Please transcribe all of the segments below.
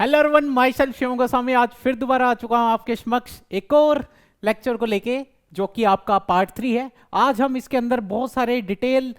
Hello everyone, my self Shivam Goswami आज फिर दोबारा आ चुका हूं आपके समक्ष एक और लेक्चर को लेके, जो कि आपका पार्ट 3 है। आज हम इसके अंदर बहुत सारे डिटेल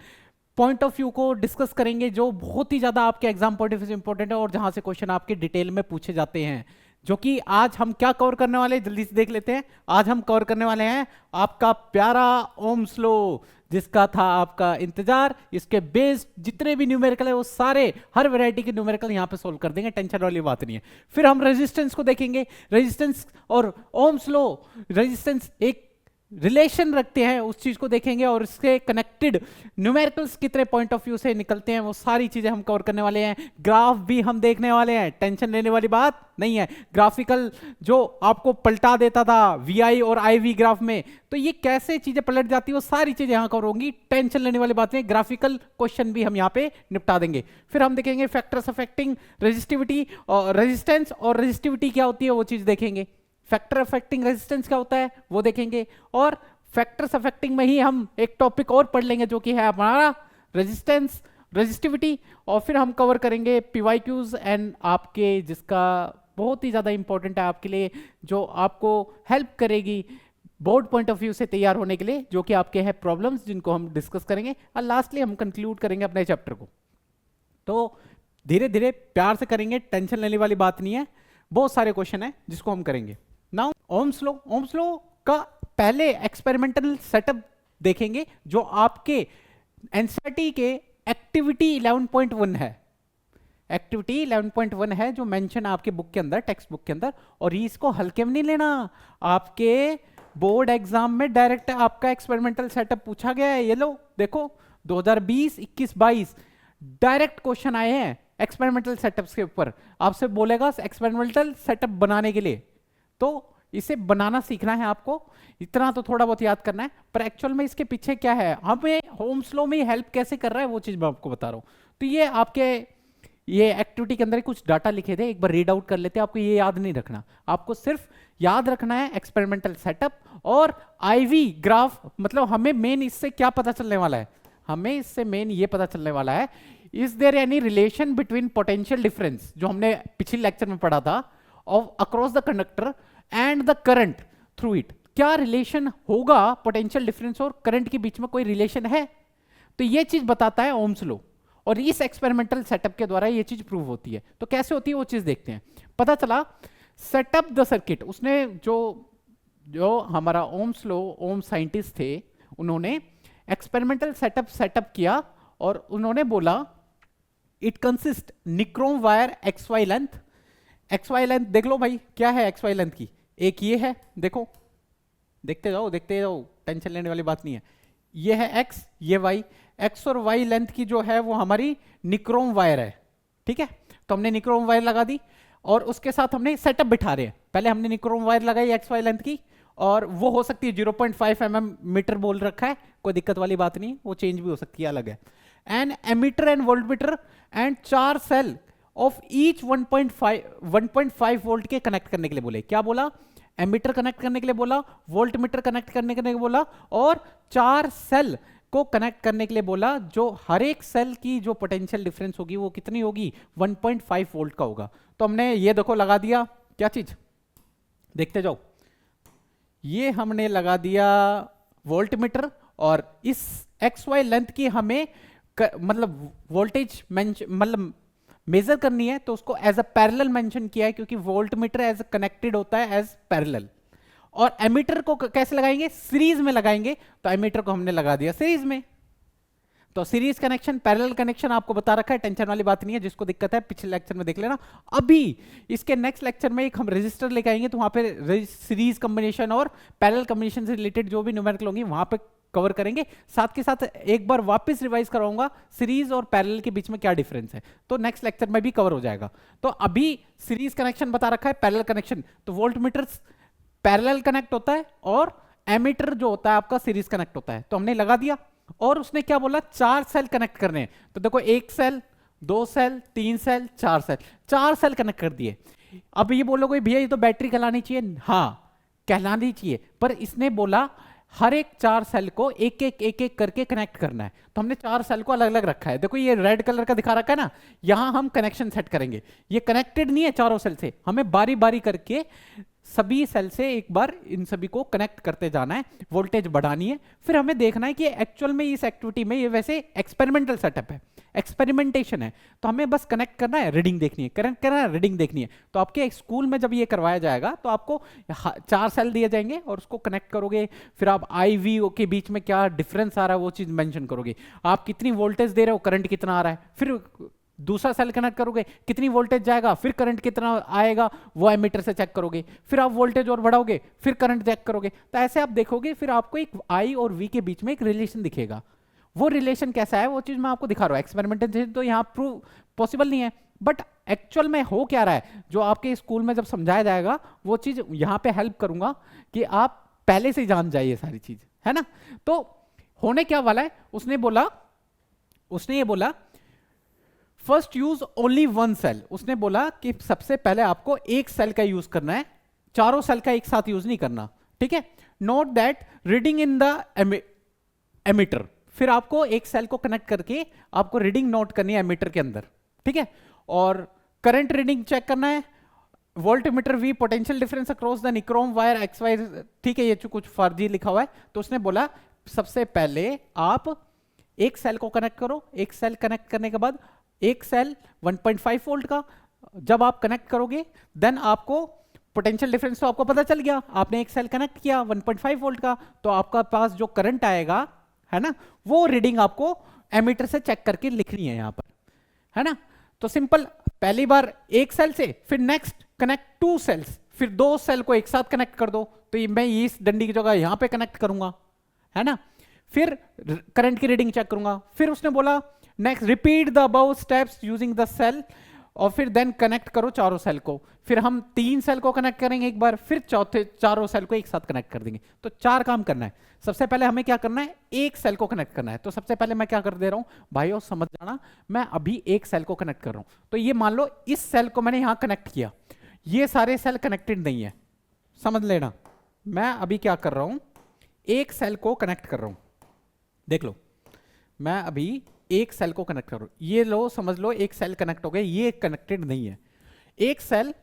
पॉइंट ऑफ व्यू को डिस्कस करेंगे जो बहुत ही ज़्यादा आपके एग्जाम पॉइंट ऑफ व्यू से इंपॉर्टेंट है और जहां से क्वेश्चन आपके डिटेल में पूछे जाते हैं। जो कि आज हम क्या कवर करने वाले हैं, जल्दी से देख लेते हैं। आज हम कवर करने वाले हैं आपका प्यारा ओम्स लॉ, जिसका था आपका इंतजार। इसके बेस्ड जितने भी न्यूमेरिकल है वो सारे हर वैरायटी के न्यूमेरिकल यहाँ पे सोल्व कर देंगे, टेंशन वाली बात नहीं है। फिर हम रेजिस्टेंस को देखेंगे। रेजिस्टेंस और ओम्स लॉ, रेजिस्टेंस एक रिलेशन रखते हैं, उस चीज को देखेंगे और इसके कनेक्टेड न्यूमेरिकल्स कितने पॉइंट ऑफ व्यू से निकलते हैं, वो सारी चीजें हम कवर करने वाले हैं। ग्राफ भी हम देखने वाले हैं, टेंशन लेने वाली बात नहीं है। ग्राफिकल जो आपको पलटा देता था वीआई और आईवी ग्राफ में, तो ये कैसे चीजें पलट जाती है, वो सारी चीजें यहां कवर होंगी, टेंशन लेने वाली बात नहीं। ग्राफिकल क्वेश्चन भी हम यहाँ पे निपटा देंगे। फिर हम देखेंगे फैक्टर्स अफेक्टिंग रेजिस्टिविटी और रेजिस्टेंस, और रेजिस्टिविटी क्या होती है वो चीज देखेंगे। फैक्टर अफेक्टिंग रेजिस्टेंस क्या होता है वो देखेंगे, और फैक्टर्स अफेक्टिंग में ही हम एक टॉपिक और पढ़ लेंगे जो कि है हमारा रेजिस्टेंस रेजिस्टिविटी। और फिर हम कवर करेंगे पीवाईक्यूज एंड आपके, जिसका बहुत ही ज्यादा इंपॉर्टेंट है आपके लिए, जो आपको हेल्प करेगी बोर्ड पॉइंट ऑफ व्यू से तैयार होने के लिए, जो कि आपके हैं प्रॉब्लम्स, जिनको हम डिस्कस करेंगे। और लास्टली हम कंक्लूड करेंगे अपने चैप्टर को। तो धीरे धीरे प्यार से करेंगे, टेंशन लेने वाली बात नहीं है। बहुत सारे क्वेश्चन है जिसको हम करेंगे। नाउ ओम्स लॉ का पहले एक्सपेरिमेंटल सेटअप देखेंगे, जो आपके एनसीईआरटी के एक्टिविटी 11.1 है। एक्टिविटी 11.1 है जो मेंशन आपके बुक के अंदर, टेक्स्ट बुक के अंदर। और इसको हल्के में नहीं लेना, आपके बोर्ड एग्जाम में डायरेक्ट आपका एक्सपेरिमेंटल सेटअप पूछा गया है। ये लो देखो, 2020, 21, 22 डायरेक्ट क्वेश्चन आए हैं एक्सपेरिमेंटल सेटअप्स के ऊपर। आपसे बोलेगा एक्सपेरिमेंटल सेटअप बनाने के लिए, तो इसे बनाना सीखना है आपको। इतना तो थोड़ा बहुत याद करना है, पर एक्चुअल में इसके पीछे क्या है, हमें ओम्स लॉ में हेल्प कैसे कर रहा है वो चीज मैं आपको बता रहा हूं। तो ये आपके ये एक्टिविटी के अंदर कुछ डाटा लिखे थे, एक बार रीड आउट कर लेते हैं। आपको ये याद नहीं रखना, आपको सिर्फ याद रखना है एक्सपेरिमेंटल सेटअप और आईवी ग्राफ। मतलब हमें मेन इससे क्या पता चलने वाला है, हमें इससे मेन ये पता चलने वाला है, is there any relation between potential difference, जो हमने पिछले लेक्चर में पढ़ा था, of across the conductor and the current through it. क्या रिलेशन होगा पोटेंशियल डिफरेंस और करंट के बीच में, कोई रिलेशन है? तो ये चीज बताता है ओम्स लॉ, और इस एक्सपेरिमेंटल सेटअप के द्वारा ये चीज प्रूव होती है। तो कैसे होती है वो चीज देखते हैं। पता चला सेटअप द सर्किट, उसने जो हमारा ओम्स लॉ, ओम साइंटिस्ट थे, उन्होंने एक्सपेरिमेंटल सेटअप किया और उन्होंने बोला it consist nichrome wire XY length. XY length देख लो भाई, क्या है XY लेंथ की, एक ये है, देखो देखते जाओ देखते जाओ, टेंशन लेने वाली बात नहीं है। ये है X, ये Y। X और Y लेंथ की जो है वो हमारी निक्रोम वायर है, ठीक है। तो हमने निक्रोम वायर लगा दी और उसके साथ हमने सेटअप बिठा रहे हैं। पहले हमने निक्रोम वायर लगाई XY लेंथ की, और वो हो सकती है 0.5 mm मीटर बोल रखा है, कोई दिक्कत वाली बात नहीं, वो चेंज भी हो सकती है, अलग है। And ammeter and voltmeter and 4 cell of each 1.5 volt के कनेक्ट करने के लिए बोले। क्या बोला? एमीटर कनेक्ट करने के लिए बोला, वोल्टमीटर कनेक्ट करने के लिए बोला, और 4 सेल को कनेक्ट करने के लिए बोला, जो हर एक सेल की जो पोटेंशियल डिफरेंस होगी वो कितनी होगी, 1.5 वोल्ट का होगा। तो हमने ये देखो लगा दिया, क्या चीज, देखते जाओ, ये हमने लगा दिया वोल्टमीटर, और इस XY लेंथ की हमें मतलब वोल्टेज मतलब मेजर करनी है, तो उसको एज अ पैरेलल मेंशन किया है, क्योंकि वोल्टमीटर एज कनेक्टेड होता है एज पैरेलल। और एमीटर को कैसे लगाएंगे, सीरीज में लगाएंगे। तो एमीटर को हमने लगा दिया सीरीज में। तो सीरीज कनेक्शन, पैरेलल कनेक्शन आपको बता रखा है, टेंशन वाली बात नहीं है। जिसको दिक्कत है पिछले लेक्चर में देख लेना। अभी इसके नेक्स्ट लेक्चर में एक हम रजिस्टर लेके आएंगे, तो वहां पे सीरीज कॉम्बिनेशन और पैरेलल कॉम्बिनेशन से रिलेटेड जो भी न्यूमेरिकल होंगी वहां पे कवर करेंगे। साथ के साथ एक बार वापस रिवाइज कराऊंगा सीरीज और पैरेलल के बीच में क्या डिफरेंस है, तो नेक्स्ट लेक्चर में भी कवर हो जाएगा। तो अभी सीरीज कनेक्शन बता रखा है, पैरेलल कनेक्शन, तो वोल्टमीटर पैरेलल कनेक्ट होता है और एमीटर जो होता है आपका सीरीज कनेक्ट होता है। तो हमने लगा दिया, और उसने क्या बोला, 4 सेल कनेक्ट करने हैं। तो देखो 1 cell, 2 cell, 3 cell, 4 cell, 4 cell connect कर दिए। अब ये बोलोगे भैया ये तो बैटरी कहलानी चाहिए, हाँ कहलानी चाहिए, पर इसने बोला हर एक 4 सेल को एक एक करके कनेक्ट करना है। तो हमने 4 सेल को अलग अलग रखा है। देखो ये रेड कलर का दिखा रखा है ना, यहां हम कनेक्शन सेट करेंगे। ये कनेक्टेड नहीं है चारों सेल से, हमें बारी बारी करके सभी सेल से एक बार इन सभी को कनेक्ट करते जाना है, वोल्टेज बढ़ानी है। फिर हमें देखना है कि एक्चुअल में इस एक्टिविटी में, ये वैसे एक्सपेरिमेंटल सेटअप है, एक्सपेरिमेंटेशन है, तो हमें बस कनेक्ट करना है, रीडिंग देखनी है, कनेक्ट करना है, रीडिंग देखनी है। तो आपके स्कूल में जब ये करवाया जाएगा तो आपको 4 सेल दिए जाएंगे और उसको कनेक्ट करोगे। फिर आप आई वी के बीच में क्या डिफरेंस आ रहा है वो चीज मेंशन करोगे। आप कितनी वोल्टेज दे रहे हो, करंट कितना आ रहा है, फिर दूसरा सेल कनेक्ट करोगे, कितनी वोल्टेज जाएगा, फिर करंट कितना आएगा वो एमीटर से चेक करोगे। फिर आप वोल्टेज और बढ़ाओगे, फिर करंट चेक करोगे। तो ऐसे आप देखोगे, फिर आपको एक आई और वी के बीच में एक रिलेशन दिखेगा। वो रिलेशन कैसा है वो चीज मैं आपको दिखा रहा हूं। एक्सपेरिमेंटेशन तो यहाँ प्रूव पॉसिबल नहीं है, बट एक्चुअल में हो क्या रहा है जो आपके स्कूल में जब समझाया जाएगा वो चीज यहाँ पे हेल्प करूंगा कि आप पहले से जान जाइए सारी चीज, है ना। तो होने क्या वाला है, उसने ये बोला first use only one cell. उसने बोला कि सबसे पहले आपको एक सेल का यूज करना है, चारों सेल का एक साथ यूज नहीं करना, ठीक है। Note that reading in the ammeter. फिर आपको एक सेल को कनेक्ट करके आपको रीडिंग नोट करनी है एमीटर के अंदर, ठीक है। और करंट रीडिंग चेक करना है, voltmeter V, potential difference across the nichrome wire x y, ठीक है। ये कुछ फर्जी लिखा हुआ है। तो उसने बोला सबसे पहले आप एक सेल को कनेक्ट करो, एक सेल कनेक्ट करने के बाद एक सेल 1.5 वोल्ट का जब आप कनेक्ट करोगे देन आपको पोटेंशियल डिफरेंस तो आपको पता चल गया। आपने एक सेल कनेक्ट किया 1.5 वोल्ट का, तो आपका पास जो करंट आएगा, है ना, वो रीडिंग आपको एमीटर से चेक करके लिखनी है यहां पर, है ना। तो सिंपल, पहली बार एक सेल से, फिर नेक्स्ट कनेक्ट 2 सेल्स, फिर 2 सेल को एक साथ कनेक्ट कर दो। तो मैं इस डंडी की जगह यहां पे कनेक्ट करूंगा, है ना। फिर करंट की रीडिंग चेक करूंगा। फिर उसने बोला next repeat the above steps using the cell, और फिर देन कनेक्ट करो चारों सेल को। फिर हम 3 सेल को कनेक्ट करेंगे एक बार, फिर चौथे चारों सेल को एक साथ कनेक्ट कर देंगे। तो 4 काम करना है। सबसे पहले हमें क्या करना है, एक सेल को कनेक्ट करना है। तो सबसे पहले मैं क्या कर दे रहा हूं भाइयों, समझ जाना, मैं अभी एक सेल को कनेक्ट कर रहा हूं। तो ये मान लो इस सेल को मैंने यहां कनेक्ट किया, ये सारे सेल कनेक्टेड नहीं है, समझ लेना। मैं अभी क्या कर रहा हूं, एक सेल को कनेक्ट कर रहा हूं। देख लो, मैं अभी एक सेल को कनेक्ट करो, ये लो समझ लो एक सेल कनेक्ट हो गया, ये कनेक्टेड नहीं है। एक सेल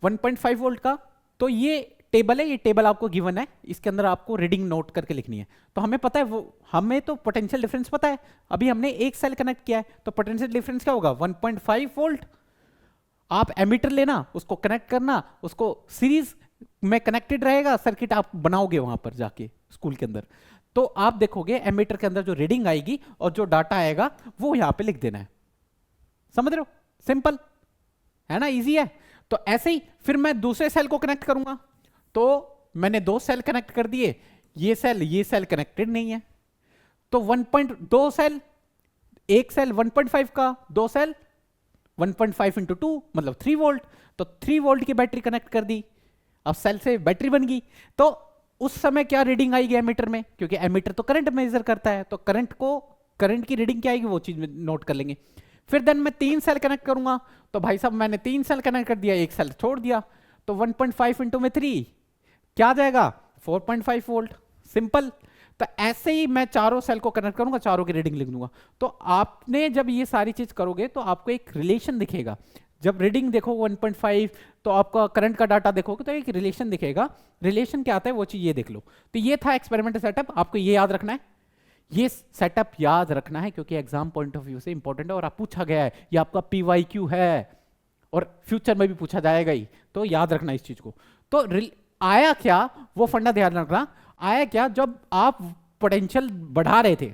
1.5 वोल्ट का, तो ये टेबल है, ये टेबल आपको गिवन है, इसके अंदर आपको रीडिंग नोट करके लिखनी है। तो हमें पता है, वो हमें तो पोटेंशियल डिफरेंस पता है, अभी हमने एक सेल कनेक्ट किया है, तो पोटेंशियल डिफरेंस क्या होगा 1.5 वोल्ट। आप एमीटर लेना, उसको कनेक्ट करना, उसको सीरीज में कनेक्टेड रहेगा, सर्किट आप बनाओगे वहां पर जाके स्कूल के अंदर। तो आप देखोगे एमीटर के अंदर जो रीडिंग आएगी और जो डाटा आएगा वो यहां पे लिख देना है। समझ रहे हो, सिंपल है ना, इजी है। तो ऐसे ही फिर मैं दूसरे सेल को कनेक्ट करूंगा। तो मैंने 2 सेल कनेक्ट कर दिए, ये सेल कनेक्टेड नहीं है। तो 1.2 सेल, एक सेल 1.5 का, 2 सेल 1.5 इंटू 2 मतलब 3 वोल्ट। तो 3 वोल्ट की बैटरी कनेक्ट कर दी, अब सेल से बैटरी बन गई। तो उस समय क्या रीडिंग आएगी एमीटर में, क्योंकि एमीटर तो करंट मेजर करता है, तो करंट की रीडिंग क्या आएगी वो चीज में नोट कर लेंगे। फिर देन मैं 3 सेल कनेक्ट करूंगा। तो भाई साहब मैंने 3 सेल कनेक्ट कर दिया, एक सेल छोड़ दिया, तो 1.5 इंटू में 3 क्या आ जाएगा 4.5 वोल्ट, सिंपल। तो ऐसे ही मैं चारों सेल को कनेक्ट करूंगा, चारों की रीडिंग लिख दूंगा। तो आपने जब ये सारी चीज करोगे तो आपको एक रिलेशन दिखेगा। जब रीडिंग देखो 1.5, तो आपका करंट का डाटा देखोगे तो एक रिलेशन दिखेगा। रिलेशन क्या आता है वो चीज ये देख लो। तो ये था एक्सपेरिमेंटल सेटअप, आपको ये याद रखना है, ये सेटअप याद रखना है, क्योंकि एग्जाम पॉइंट ऑफ व्यू से इंपॉर्टेंट है और आप पूछा गया है, ये आपका PYQ है और फ्यूचर में भी पूछा जाएगा ही, तो याद रखना इस चीज को। तो आया क्या वो फंडा ध्यान रखना। आया क्या, जब आप पोटेंशियल बढ़ा रहे थे,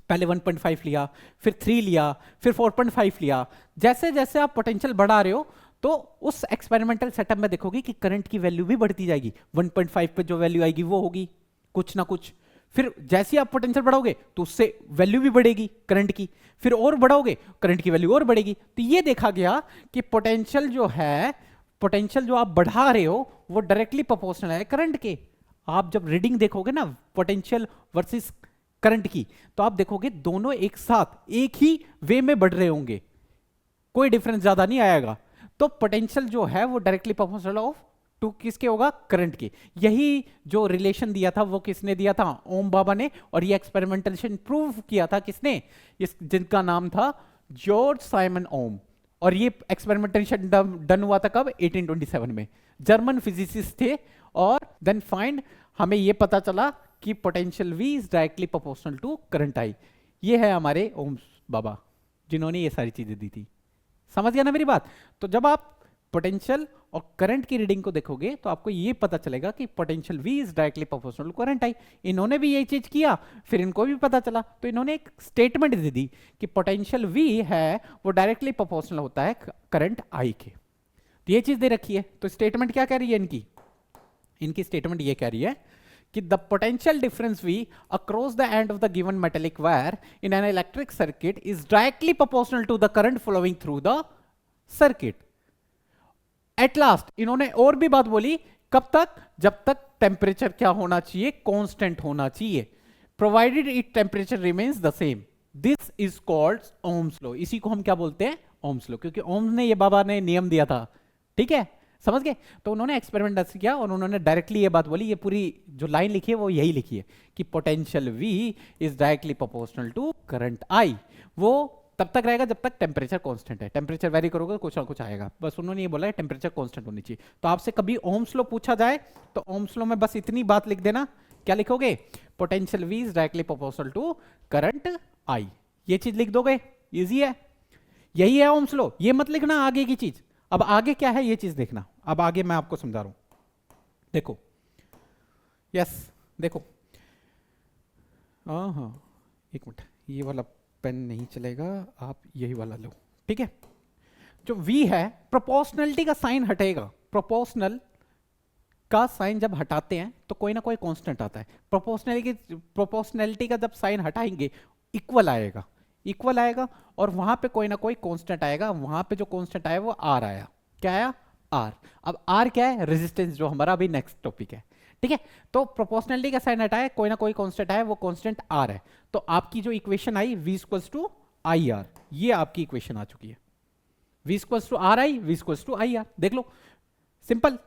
पहले 1.5 लिया, फिर 3 लिया, फिर 4.5 लिया, जैसे जैसे आप पोटेंशियल बढ़ा रहे हो तो उस एक्सपेरिमेंटल सेटअप में देखोगे कि करंट की वैल्यू भी बढ़ती जाएगी। 1.5 पे जो वैल्यू आएगी वो होगी कुछ ना कुछ, फिर जैसे आप पोटेंशियल बढ़ाओगे तो उससे वैल्यू भी बढ़ेगी करंट की, फिर और बढ़ाओगे करंट की वैल्यू और बढ़ेगी। तो ये देखा गया कि पोटेंशियल जो है, पोटेंशियल जो आप बढ़ा रहे हो वो डायरेक्टली प्रोपोर्शनल है करंट के। आप जब रीडिंग देखोगे ना पोटेंशियल वर्सेस करंट की, तो आप देखोगे दोनों एक साथ एक ही वे में बढ़ रहे होंगे, कोई डिफरेंस ज्यादा नहीं आएगा। तो पोटेंशियल जो है वो डायरेक्टली प्रोपोर्शनल ऑफ टू किसके होगा, करंट के। यही जो रिलेशन दिया था वो किसने दिया था, ओम बाबा ने, और ये एक्सपेरिमेंटेशन प्रूव किया था किसने, जिनका नाम था जॉर्ज साइमन ओम। और ये एक्सपेरिमेंटेशन डन हुआ था कब, 1827 में। जर्मन फिजिसिस्ट थे। और देन फाइंड हमें ये पता चला कि potential V is directly proportional to current I। ये है हमारे ओम बाबा जिन्होंने ये सारी चीजें दी थी। समझ गया ना मेरी बात। तो जब आप पोटेंशियल और करंट की रीडिंग को देखोगे तो आपको ये पता चलेगा कि potential V is directly proportional to current I। इन्होंने भी ये चीज किया, फिर इनको भी पता चला, तो इन्होंने एक स्टेटमेंट दे दी कि पोटेंशियल V है वो डायरेक्टली प्रोपोर्शनल होता है करंट I के। तो ये चीज दे रखी है। तो स्टेटमेंट क्या कह रही है इनकी स्टेटमेंट ये कह रही है कि the potential difference V across the end of the given metallic wire in an electric circuit is directly proportional to the current flowing through the circuit. At last इन्होंने और भी बात बोली, कब तक, जब तक टेम्परेचर क्या होना चाहिए, कांस्टेंट होना चाहिए, provided it temperature remains the same. This is called Ohm's law. इसी को हम क्या बोलते हैं, Ohm's law, क्योंकि ओम्स ने ये बाबा ने नियम दिया था। ठीक है, समझ गए। तो उन्होंने एक्सपेरिमेंट किया और उन्होंने डायरेक्टली ये बात बोली, ये पूरी जो लाइन लिखी है वो यही लिखी है कि potential V is directly proportional to current I। वो तब तक रहेगा जब तक टेम्परेचर कांस्टेंट है। टेम्परेचर वेरी करोगे कुछ ना कुछ आएगा, बस उन्होंने ये बोला है टेम्परेचर कांस्टेंट होनी चाहिए। तो आपसे कभी ओम्स लॉ पूछा जाए तो ओम्स लॉ में बस इतनी बात लिख देना, क्या लिखोगे, potential V is directly proportional to current I। ये चीज लिख दोगे, इजी है, यही है ओम्स लॉ। ये मत लिखना आगे की चीज। अब आगे क्या है ये चीज देखना, अब आगे मैं आपको समझा रहा हूं। देखो, यस देखो, हाँ एक मिनट, ये वाला पेन नहीं चलेगा, आप यही वाला लो, ठीक है। जो V है, प्रोपोर्शनलिटी का साइन हटेगा। प्रोपोर्शनल का साइन जब हटाते हैं तो कोई ना कोई कांस्टेंट आता है। प्रोपोर्शनलिटी का जब साइन हटाएंगे इक्वल आएगा, इक्वल आएगा, और वहां पे कोई ना कोई कांस्टेंट आएगा। वहां पे जो कांस्टेंट आया वो R आया। क्या आया, R। अब R क्या है, रेजिस्टेंस, जो हमारा अभी नेक्स्ट टॉपिक है। ठीक है, तो प्रोपोर्शनलिटी का साइन हटाए, कोई ना कोई कांस्टेंट आया, वो कांस्टेंट R है। तो आपकी जो इक्वेशन आई V इक्वल्स टू IR, ये आपकी इक्वेशन आ चुकी है। V equals to RI, V equals to IR। देख लो, सिंपल,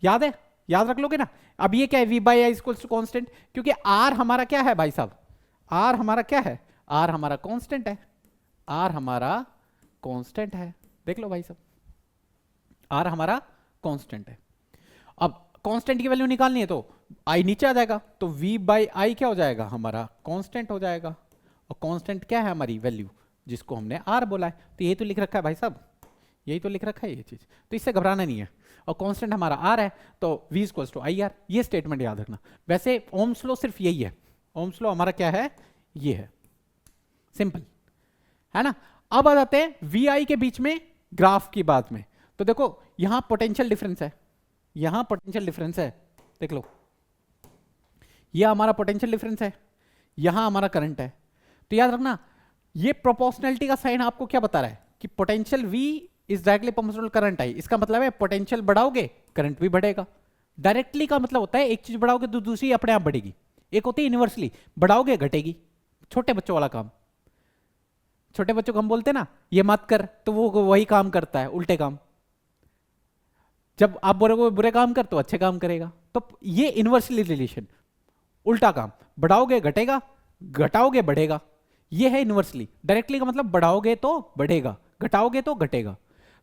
याद है, याद रख लोगे ना। अब ये क्या है, V by I equals to constant, क्योंकि R हमारा क्या है भाई साहब, R हमारा क्या है, R हमारा कांस्टेंट है, R हमारा कांस्टेंट है। देख लो भाई साहब, R हमारा कांस्टेंट है। अब कांस्टेंट की वैल्यू निकालनी है तो I नीचे आ जाएगा, तो V बाई I क्या हो जाएगा, हमारा कांस्टेंट हो जाएगा। और कांस्टेंट क्या है, हमारी वैल्यू, जिसको हमने R बोला है। तो ये तो लिख रखा है भाई साहब, यही तो लिख रखा है ये चीज, तो इससे घबराना नहीं है। और कांस्टेंट हमारा R है, तो V इक्वल्स टू IR। ये स्टेटमेंट याद रखना। वैसे ओम्स लॉ सिर्फ यही है, ओम्स लॉ हमारा क्या है, ये है, सिंपल है ना। अब आ जाते हैं VI के बीच में ग्राफ की बात में। तो देखो यहां पोटेंशियल डिफरेंस है, यहां पोटेंशियल डिफरेंस है, देख लो, यह हमारा पोटेंशियल डिफरेंस है, यहां हमारा करंट है। तो याद रखना, ये प्रोपोर्शनलिटी का साइन आपको क्या बता रहा है कि potential V is directly proportional current I। इसका मतलब है पोटेंशियल बढ़ाओगे करंट भी बढ़ेगा। डायरेक्टली का मतलब होता है एक चीज बढ़ाओगे तो दूसरी अपने आप बढ़ेगी। एक होती है इनवर्सली, बढ़ाओगे घटेगी, छोटे बच्चों वाला काम। छोटे बच्चों को हम बोलते हैं ना ये मत कर, तो वो वही काम करता है, उल्टे काम। जब आप बोलोगे बुरे काम कर तो अच्छे काम करेगा। तो ये इनवर्सली रिलेशन, उल्टा काम, बढ़ाओगे घटेगा, घटाओगे बढ़ेगा। ये है इनवर्सली। डायरेक्टली का मतलब बढ़ाओगे तो बढ़ेगा, घटाओगे तो घटेगा।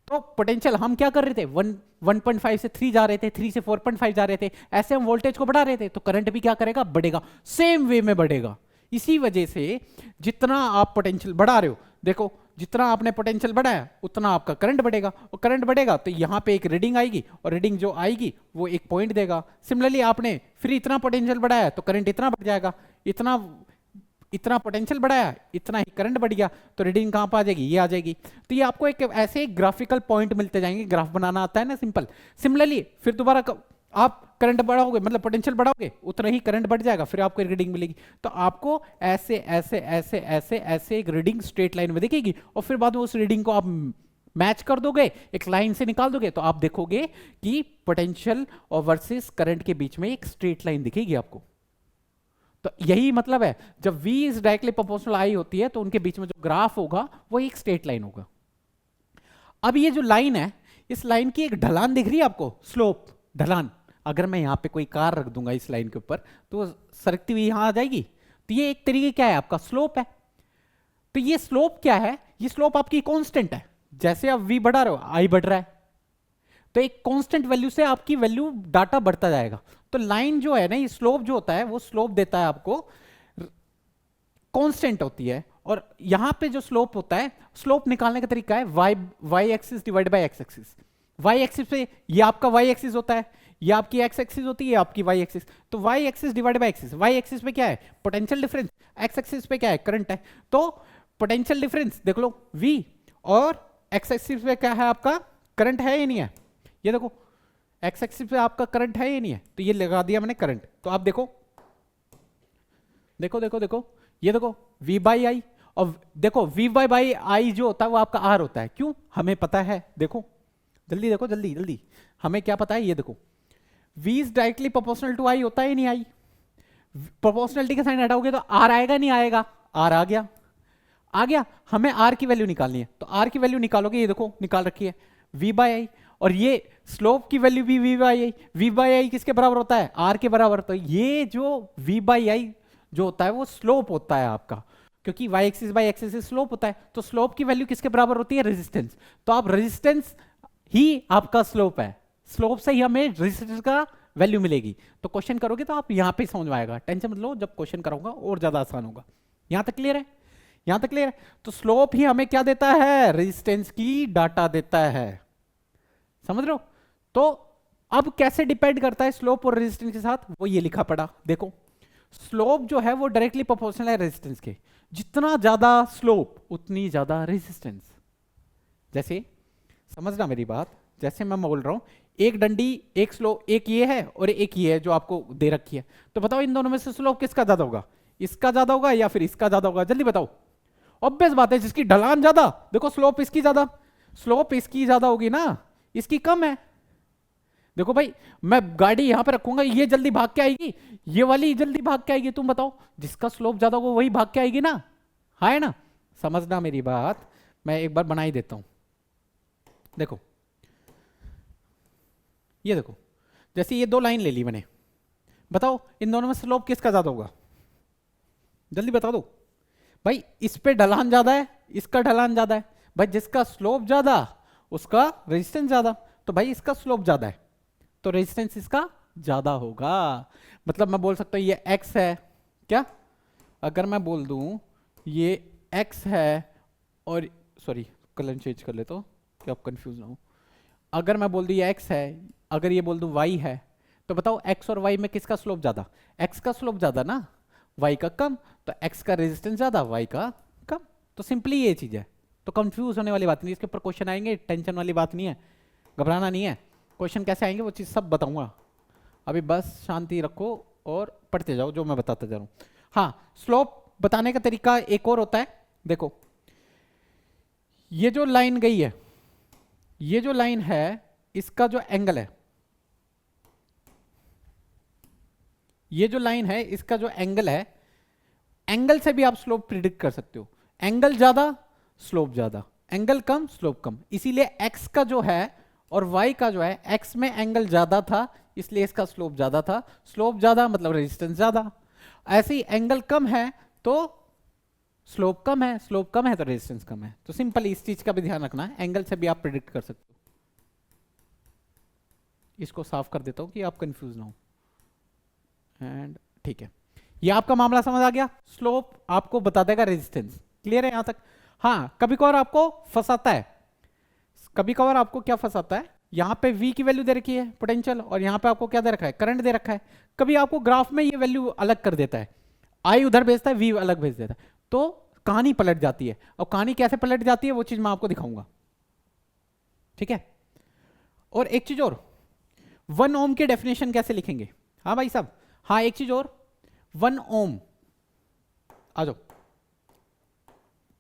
तो पोटेंशियल हम क्या कर रहे थे, 1.5 से 3 जा रहे थे, 3 से 4.5 जा रहे थे, ऐसे हम वोल्टेज को बढ़ा रहे थे, तो करंट भी क्या करेगा, बढ़ेगा, सेम वे में बढ़ेगा। इसी वजह से जितना आप पोटेंशियल बढ़ा रहे हो, देखो जितना आपने पोटेंशियल बढ़ाया उतना आपका करंट बढ़ेगा, और करंट बढ़ेगा तो यहां पे एक रीडिंग आएगी, और रीडिंग जो आएगी वो एक पॉइंट देगा। सिमिलरली आपने फिर इतना पोटेंशियल बढ़ाया तो करंट इतना बढ़ जाएगा, इतना पोटेंशियल बढ़ाया इतना ही करंट बढ़ गया, तो रीडिंग कहां पर आ जाएगी, ये आ जाएगी। तो ये आपको एक ऐसे ग्राफिकल पॉइंट मिलते जाएंगे। ग्राफ बनाना आता है ना, सिंपल। सिमिलरली फिर दोबारा आप करंट बढ़ाओगे, मतलब पोटेंशियल बढ़ाओगे, उतना ही करंट बढ़ जाएगा, फिर आपको एक रीडिंग मिलेगी। तो आपको ऐसे ऐसे ऐसे ऐसे ऐसे एक रीडिंग स्ट्रेट लाइन में दिखेगी, और फिर बाद में उस रीडिंग को आप मैच कर दोगे, एक लाइन से निकाल दोगे, तो आप देखोगे कि पोटेंशियल और वर्सेस करंट के बीच में एक स्ट्रेट लाइन दिखेगी आपको। तो यही मतलब है, जब V is directly proportional I होती है तो उनके बीच में जो ग्राफ होगा वो एक स्ट्रेट लाइन होगा। अब ये जो लाइन है, इस लाइन की एक ढलान दिख रही है आपको, स्लोप, ढलान, अगर मैं यहाँ पे कोई कार रख दूंगा इस लाइन के ऊपर तो सरकती हुई यहाँ आ जाएगी। तो ये एक तरीके क्या है, आपका स्लोप है। तो ये स्लोप क्या है, ये स्लोप आपकी कांस्टेंट है। जैसे आप v बढ़ा रहे हो i बढ़ रहा है, तो एक कांस्टेंट वैल्यू से आपकी वैल्यू डाटा बढ़ता जाएगा। तो लाइन जो है ना, ये स्लोप जो होता है वो स्लोप देता है आपको, कांस्टेंट होती है। और यहां पे जो स्लोप होता है, स्लोप निकालने का तरीका है y axis divide by x axis. y axis पे ये आपका y एक्सिस होता है, ये आपकी x एक्सिस होती है, आपकी y एक्सिस। तो y axis divide by Axis, y axis पे क्या है पोटेंशियल डिफरेंस, x एक्सिस पे क्या है करंट है। तो पोटेंशियल डिफरेंस देख लो v, और x एक्सिस पे क्या है आपका करंट है या नहीं है। ये देखो x एक्सिस पे आपका करंट है या नहीं है, तो ये लगा दिया मैंने करंट। तो आप देखो देखो देखो देखो, ये देखो v बाई आई, और देखो v बाई आई जो होता है वो आपका r होता है। क्यों, हमें पता है, देखो जल्दी देखो, जल्दी जल्दी, हमें क्या पता है, ये देखो v is directly proportional to i होता है नहीं आई। प्रोपोर्शनलिटी का साइन हटाओगे तो r आएगा नहीं आएगा, r आ गया, आ गया। हमें r की वैल्यू निकालनी है, तो r की वैल्यू निकालोगे, ये देखो निकाल रखी है v बाई आई, और ये स्लोप की वैल्यू भी v बाई आई किसके बराबर होता है, r के बराबर। तो ये जो v बाई आई जो होता है वो स्लोप होता है आपका, क्योंकि y एक्सिस बाई एक्सिस से स्लोप होता है। तो स्लोप की वैल्यू किसके बराबर होती है, रेजिस्टेंस। तो आप रेजिस्टेंस ही आपका स्लोप है, स्लोप से ही हमें रेजिस्टेंस का वैल्यू मिलेगी। तो क्वेश्चन करोगे तो आप यहां पे समझ में आएगा, टेंशन मत लो, जब क्वेश्चन करूंगा और ज्यादा आसान होगा। यहां तक क्लियर है, यहां तक क्लियर है। तो स्लोप ही हमें क्या देता है, रेजिस्टेंस की डाटा देता है, समझ रहे हो। तो अब कैसे डिपेंड करता है स्लोप और रेजिस्टेंस के साथ, वो ये लिखा पड़ा, देखो स्लोप जो है वो डायरेक्टली प्रोपोर्शनल है रेजिस्टेंस के, जितना ज्यादा स्लोप उतनी ज्यादा रेजिस्टेंस। जैसे समझना मेरी बात, जैसे मैं बोल रहा हूं एक डंडी, एक स्लोप, एक ये है और एक ये है जो आपको दे रखी है, तो बताओ इन दोनों में से स्लोप किसका ज्यादा होगा, इसका ज्यादा होगा या फिर इसका ज्यादा होगा, जल्दी बताओ। ऑब्वियस बात है, जिसकी ढलान ज्यादा, देखो स्लोप इसकी ज्यादा, स्लोप इसकी ज्यादा होगी ना, इसकी कम है। देखो भाई, मैं गाड़ी यहां पे रखूंगा, ये जल्दी भाग के आएगी, ये वाली जल्दी भाग के आएगी, तुम बताओ जिसका स्लोप ज्यादा होगा वही भाग के आएगी ना, है ना। समझना मेरी बात, मैं एक बार बना ही देता हूं। देखो ये देखो, जैसे ये दो लाइन ले ली मैंने, बताओ इन दोनों में स्लोप किसका ज्यादा होगा, जल्दी बता दो भाई। इस पे ढलान ज्यादा है, इसका ढलान ज्यादा है, भाई जिसका स्लोप ज्यादा उसका रेजिस्टेंस ज्यादा, तो भाई इसका स्लोप ज्यादा है तो रेजिस्टेंस इसका ज्यादा होगा। मतलब मैं बोल सकता हूं ये x है क्या, अगर मैं बोल दूं ये x है, और सॉरी कलर चेंज कर लेता हूं कि आप कंफ्यूज ना हो। अगर मैं बोल दूं ये x है, अगर ये बोल दूं y है, तो बताओ x और y में किसका स्लोप ज्यादा, x का स्लोप ज्यादा ना, y का कम, तो x का रेजिस्टेंस ज्यादा, y का कम। तो सिंपली ये चीज है, तो कंफ्यूज होने वाली बात नहीं, इसके ऊपर क्वेश्चन आएंगे, टेंशन वाली बात नहीं है, घबराना नहीं है। क्वेश्चन कैसे आएंगे वो चीज सब बताऊंगा, अभी बस शांति रखो और पढ़ते जाओ जो मैं बताता जा रहा हूं। हाँ, स्लोप बताने का तरीका एक और होता है, देखो ये जो लाइन गई है, ये जो लाइन है इसका जो एंगल है, ये जो लाइन है इसका जो एंगल है, एंगल से भी आप स्लोप प्रिडिक्ट कर सकते हो। एंगल ज्यादा स्लोप ज्यादा, एंगल कम स्लोप कम, इसीलिए x का जो है और y का जो है, x में एंगल ज्यादा था इसलिए इसका स्लोप ज्यादा था, स्लोप ज्यादा मतलब रेजिस्टेंस ज्यादा। ऐसे ही एंगल कम है तो स्लोप कम है, स्लोप कम है तो रेजिस्टेंस कम है। तो सिंपल इस चीज का भी ध्यान रखना है, एंगल से भी आप प्रिडिक्ट कर सकते हो। इसको साफ कर देता हूं कि आप कंफ्यूज ना हो, एंड ठीक है, ये आपका मामला समझ आ गया। स्लोप आपको बता देगा रेजिस्टेंस, क्लियर है यहां तक। हाँ, कभी कभार आपको फंसाता है, कभी कभार आपको क्या फंसाता है, यहां पे v की वैल्यू दे रखी है पोटेंशियल, और यहां पे आपको क्या दे रखा है, करंट दे रखा है। कभी आपको ग्राफ में ये वैल्यू अलग कर देता है, i उधर भेजता है, v अलग भेज देता है, तो कहानी पलट जाती है। और कहानी कैसे पलट जाती है वो चीज मैं आपको दिखाऊंगा, ठीक है। और एक चीज और, 1 ओम की डेफिनेशन कैसे लिखेंगे, हाँ भाई साहब, हाँ एक चीज और, 1 ओम, आ जाओ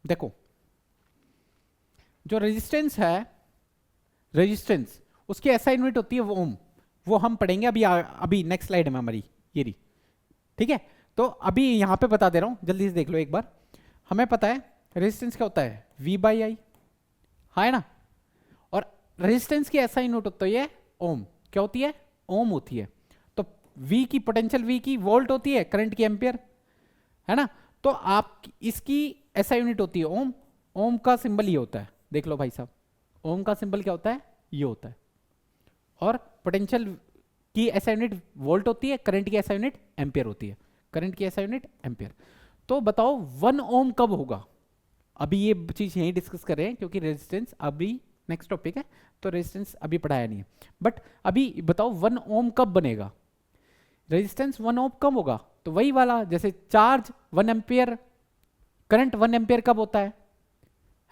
देखो, जो रेजिस्टेंस है, रेजिस्टेंस उसकी ऐसा यूनिट होती है वो ओम, वो हम पढ़ेंगे अभी नेक्स्ट स्लाइड में हमारी ये रही, ठीक है। तो अभी यहां पे बता दे रहा हूं, जल्दी से देख लो एक बार। हमें पता है रेजिस्टेंस क्या होता है, v बाई आई, हाँ है ना। और रेजिस्टेंस की ऐसा यूनिट होता है ओम, क्या होती है ओम होती है, तो V की पोटेंशियल V की वोल्ट होती है, करंट की एम्पियर, है ना। तो आप इसकी ऐसा यूनिट होती है ओम। ओम का सिंबल ये होता है, देख लो भाई साहब, ओम का सिंबल क्या होता है, ये होता है। और पोटेंशियल की ऐसा यूनिट वोल्ट होती है, करंट की ऐसा यूनिट एम्पियर होती है, करंट की ऐसा यूनिट एम्पियर। तो बताओ 1 ओम कब होगा? अभी ये चीज यहीं डिस्कस कर रहे हैं क्योंकि रेजिस्टेंस अभी नेक्स्ट टॉपिक है, तो रेजिस्टेंस अभी पढ़ाया नहीं है। बट अभी बताओ 1 ओम कब बनेगा, रेजिस्टेंस 1 ओम कब होगा? तो वही वाला, जैसे चार्ज 1 एम्पियर, करंट 1 एम्पियर कब होता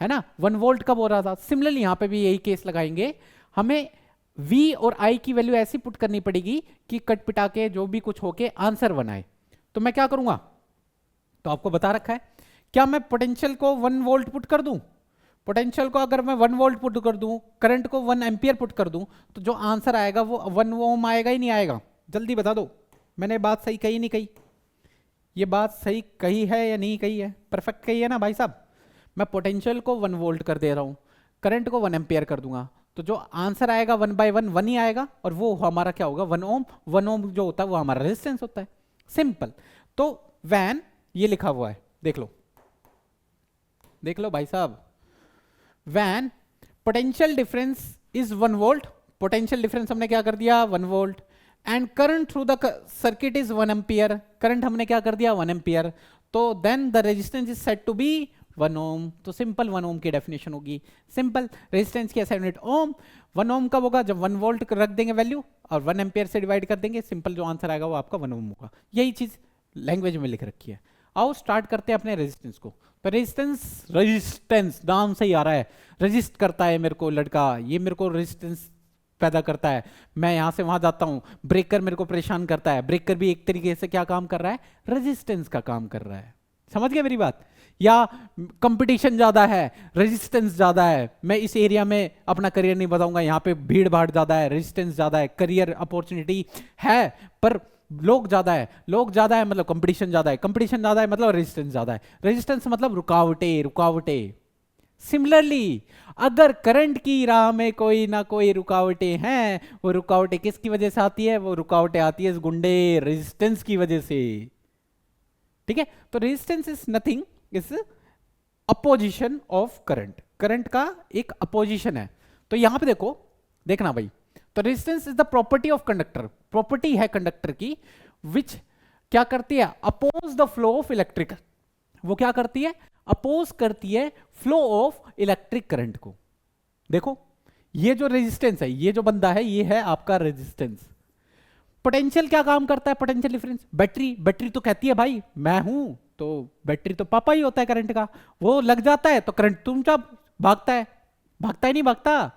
है ना, 1 वोल्ट कब हो रहा था। सिमिलरली यहां पे भी यही केस लगाएंगे, हमें V और I की वैल्यू ऐसी पुट करनी पड़ेगी कि कट पिटा के जो भी कुछ होके आंसर बनाए। तो मैं क्या करूंगा, तो आपको बता रखा है, क्या मैं पोटेंशियल को 1 वोल्ट पुट कर दूं? पोटेंशियल को अगर मैं 1 वोल्ट पुट कर दूं, करंट को 1 एम्पियर पुट कर दूं, तो जो आंसर आएगा वो 1 ओम आएगा ही नहीं आएगा? जल्दी बता दो, मैंने बात सही कही नहीं कही? ये बात सही कही है या नहीं कही है? परफेक्ट कही है ना भाई साहब। मैं पोटेंशियल को 1 वोल्ट कर दे रहा हूं, करंट को 1 एम्पियर कर दूंगा, तो जो आंसर आएगा 1 बाय 1 1 ही आएगा, और वो हमारा क्या होगा, 1 ओम। 1 ओम जो होता है वो हमारा रेजिस्टेंस होता है, सिंपल। तो वैन ये लिखा हुआ है, देख लो, देख लो भाई साहब, when potential difference is 1 volt, potential difference हमने क्या कर दिया 1 volt, and current through the circuit is 1 ampere, current हमने क्या कर दिया 1 एम्पियर, तो then the resistance is said to be 1 ohm. तो सिंपल 1 ओम की डेफिनेशन होगी, सिंपल। रेजिस्टेंस की ऐसा यूनिट ओम। 1 ओम कब होगा, जब 1 वोल्ट रख देंगे वैल्यू और 1 एम्पियर से डिवाइड कर देंगे, सिंपल जो आंसर आएगा वो आपका 1 ओम होगा। यही चीज लैंग्वेज में लिख रखी है। आओ स्टार्ट करते हैं अपने रेजिस्टेंस को। तो रेजिस्टेंस, रेजिस्टेंस नाम से ही आ रहा है, रेजिस्ट करता है मेरे को लड़का, ये मेरे को रेजिस्टेंस पैदा करता है, मैं यहां से वहां जाता हूं, ब्रेकर मेरे को परेशान करता है, ब्रेकर भी एक तरीके से क्या काम कर रहा है, रेजिस्टेंस का काम कर रहा है। समझ गए मेरी बात? या कंपटीशन ज्यादा है, रेजिस्टेंस ज्यादा है, मैं इस एरिया में अपना करियर नहीं बताऊंगा, यहाँ पे भीड़ भाड़ ज्यादा है, रेजिस्टेंस ज्यादा है, करियर अपॉर्चुनिटी है पर लोग ज्यादा है, लोग ज्यादा है मतलब कंपटीशन ज्यादा है, कंपटीशन ज्यादा है मतलब रेजिस्टेंस ज्यादा है, रेजिस्टेंस मतलब रुकावटें, रुकावटें। सिमिलरली अगर करंट की राह में कोई ना कोई रुकावटें हैं, वो रुकावटें किसकी वजह से आती है, वो रुकावटें आती है इस गुंडे रेजिस्टेंस की वजह से। ठीक है, तो resistance is nothing, is opposition of current, current का एक अपोजिशन है। तो यहां पे देखो, देखना भाई, तो resistance is the property of conductor, property है कंडक्टर की, विच क्या करती है, oppose the flow of electric, वो क्या करती है, अपोज करती है फ्लो ऑफ इलेक्ट्रिक करंट को। देखो ये जो रेजिस्टेंस है, ये जो बंदा है, ये है आपका रेजिस्टेंस। पोटेंशियल क्या काम करता है, पोटेंशियल डिफरेंस, बैटरी, बैटरी तो कहती है भाई मैं हूं, तो बैटरी तो पापा ही होता है करंट का, वो लग जाता है तो करंट तुम जब भागता है, भागता है नहीं भागता,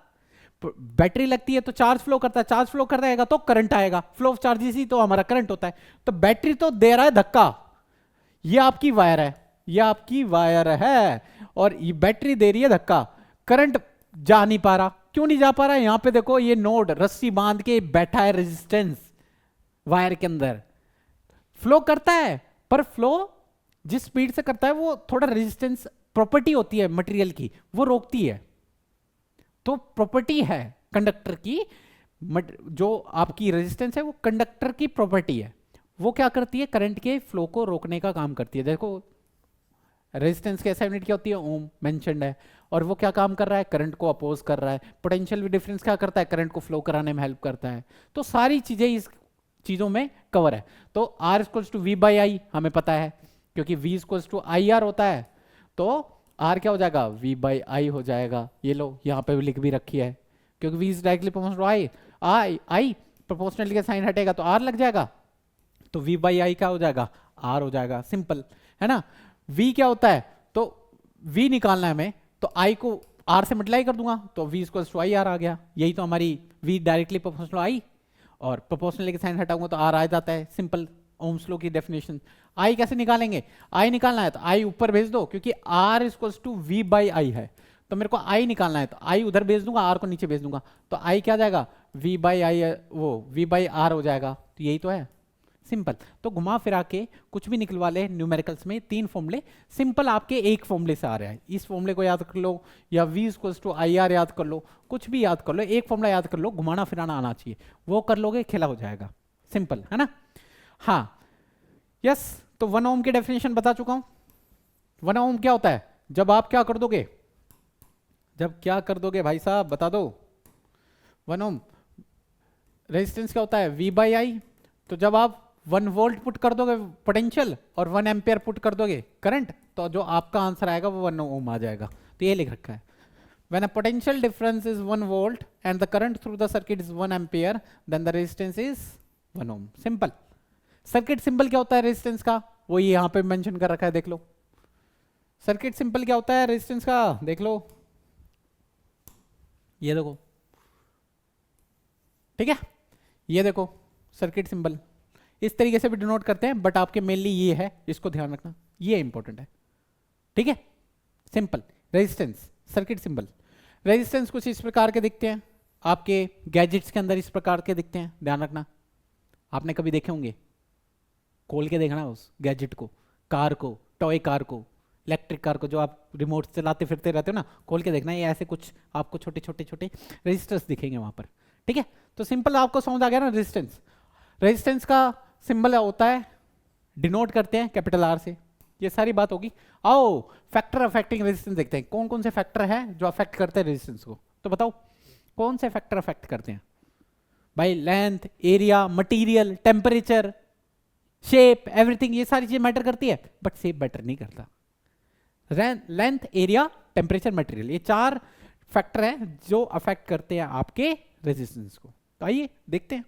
बैटरी लगती है तो चार्ज फ्लो करता है, चार्ज फ्लो करता है तो करंट आएगा, फ्लो ऑफ चार्जेस ही तो हमारा करंट होता है। तो बैटरी तो दे रहा है धक्का, ये आपकी वायर है, ये आपकी वायर है और ये बैटरी दे रही है धक्का, करंट जा नहीं पा रहा, क्यों नहीं जा पा रहा है, यहां पे देखो ये नोड रस्सी बांध के बैठा है रेजिस्टेंस वायर के अंदर, फ्लो करता है पर फ्लो जिस स्पीड से करता है वो थोड़ा रेजिस्टेंस प्रॉपर्टी होती है मटेरियल की, वो रोकती है। तो प्रॉपर्टी है कंडक्टर की, जो आपकी रेजिस्टेंस है वो कंडक्टर की प्रॉपर्टी है, वो क्या करती है, करंट के फ्लो को रोकने का काम करती है। देखो रेजिस्टेंस की ऐसा यूनिट क्या होती है, ओम मेंशन्ड है, और वो क्या काम कर रहा है, करंट को अपोज कर रहा है। पोटेंशियल डिफरेंस क्या करता है, करंट को फ्लो कराने में हेल्प करता है। तो सारी चीजें इस चीजों में कवर है। तो R equals to V by I हमें पता है, क्योंकि V इक्वल्स टू IR होता है, तो R क्या हो जाएगा, V बाई आई हो जाएगा। ये लो यहाँ पे भी लिख भी रखी है, क्योंकि V is directly proportional to I proportional का साइन हटेगा तो R लग जाएगा, तो V बाई आई क्या हो जाएगा, R हो जाएगा, सिंपल है ना। V क्या होता है, तो V निकालना है हमें, तो I को R से मल्टीप्लाई कर दूंगा तो V इक्वल्स टू IR आ गया। यही तो हमारी V डायरेक्टली प्रोपोर्शनल I, और प्रोपोर्शनल के साइन हटाऊंगा तो R आ जाता है, सिंपल ओम्स लॉ की डेफिनेशन। I कैसे निकालेंगे, I निकालना है तो I ऊपर भेज दो, क्योंकि R equals to V by I है, तो मेरे को I निकालना है तो I उधर भेज दूंगा, R को नीचे भेज दूंगा, तो I क्या जाएगा, V बाई आई, वो V बाई R हो जाएगा। तो यही तो है, सिंपल। तो घुमा फिरा के कुछ भी निकलवा ले न्यूमेरिकल्स में, 3 फॉर्मूले सिंपल आपके एक फॉर्मूले से आ रहा है। इस फॉर्मूले को याद कर लो या V इक्वल्स टू IR याद कर लो, कुछ भी याद कर लो, एक फॉर्मूला याद कर लो, घुमाना फिराना आना चाहिए, वो कर लोगे खेला हो जाएगा। सिंपल है ना। हाँ यस, तो 1 ओम की डेफिनेशन बता चुका हूं। 1 ओम क्या होता है? जब आप क्या कर दोगे, जब क्या कर दोगे भाई साहब बता दो। 1 ओम रेजिस्टेंस क्या होता है? V/I। तो जब आप 1 वोल्ट पुट कर दोगे पोटेंशियल और 1 एम्पियर पुट कर दोगे करंट, तो जो आपका आंसर आएगा वो 1 ओम आ जाएगा। तो ये लिख रखा है, when a potential difference is 1 volt and the current through the circuit is 1 ampere then the resistance is 1 ohm। Simple. Circuit symbol क्या होता है रेजिस्टेंस का? वो यहाँ पे मेंशन कर रखा है, देख लो। सर्किट सिंबल क्या होता है रेजिस्टेंस का? देख लो, ये देखो, ठीक है, ये देखो सर्किट सिंबल इस तरीके से भी डिनोट करते हैं, बट आपके मेनली ये है, इसको ध्यान रखना, ये इंपॉर्टेंट है, ठीक है। Simple resistance circuit symbol. Resistance कुछ इस प्रकार के दिखते हैं, आपके गैजेट्स के अंदर इस प्रकार के दिखते हैं, ध्यान रखना। आपने कभी देखे होंगे, खोल के देखना उस गैजेट को, कार को, टॉय कार को, इलेक्ट्रिक कार को, जो आप रिमोट चलाते फिरते रहते हो ना, खोल के देखना, ये ऐसे कुछ आपको छोटे छोटे छोटे रेजिस्टर्स दिखेंगे वहां पर, ठीक है। तो सिंपल आपको समझ आ गया ना रेजिस्टेंस। रेजिस्टेंस का सिंबल होता है, डिनोट करते हैं कैपिटल R से, ये सारी बात होगी। आओ फैक्टर अफेक्टिंग रेजिस्टेंस देखते हैं, कौन कौन से फैक्टर है जो अफेक्ट करते हैं रेजिस्टेंस को। तो बताओ कौन से फैक्टर अफेक्ट करते हैं भाई? Length, area, material, temperature, shape, everything, ये सारी चीजें मैटर करती है, बट शेप मैटर नहीं करता। लेंथ, एरिया, टेम्परेचर, मटेरियल, ये 4 फैक्टर हैं जो अफेक्ट करते हैं आपके रेजिस्टेंस को। तो आइए देखते हैं।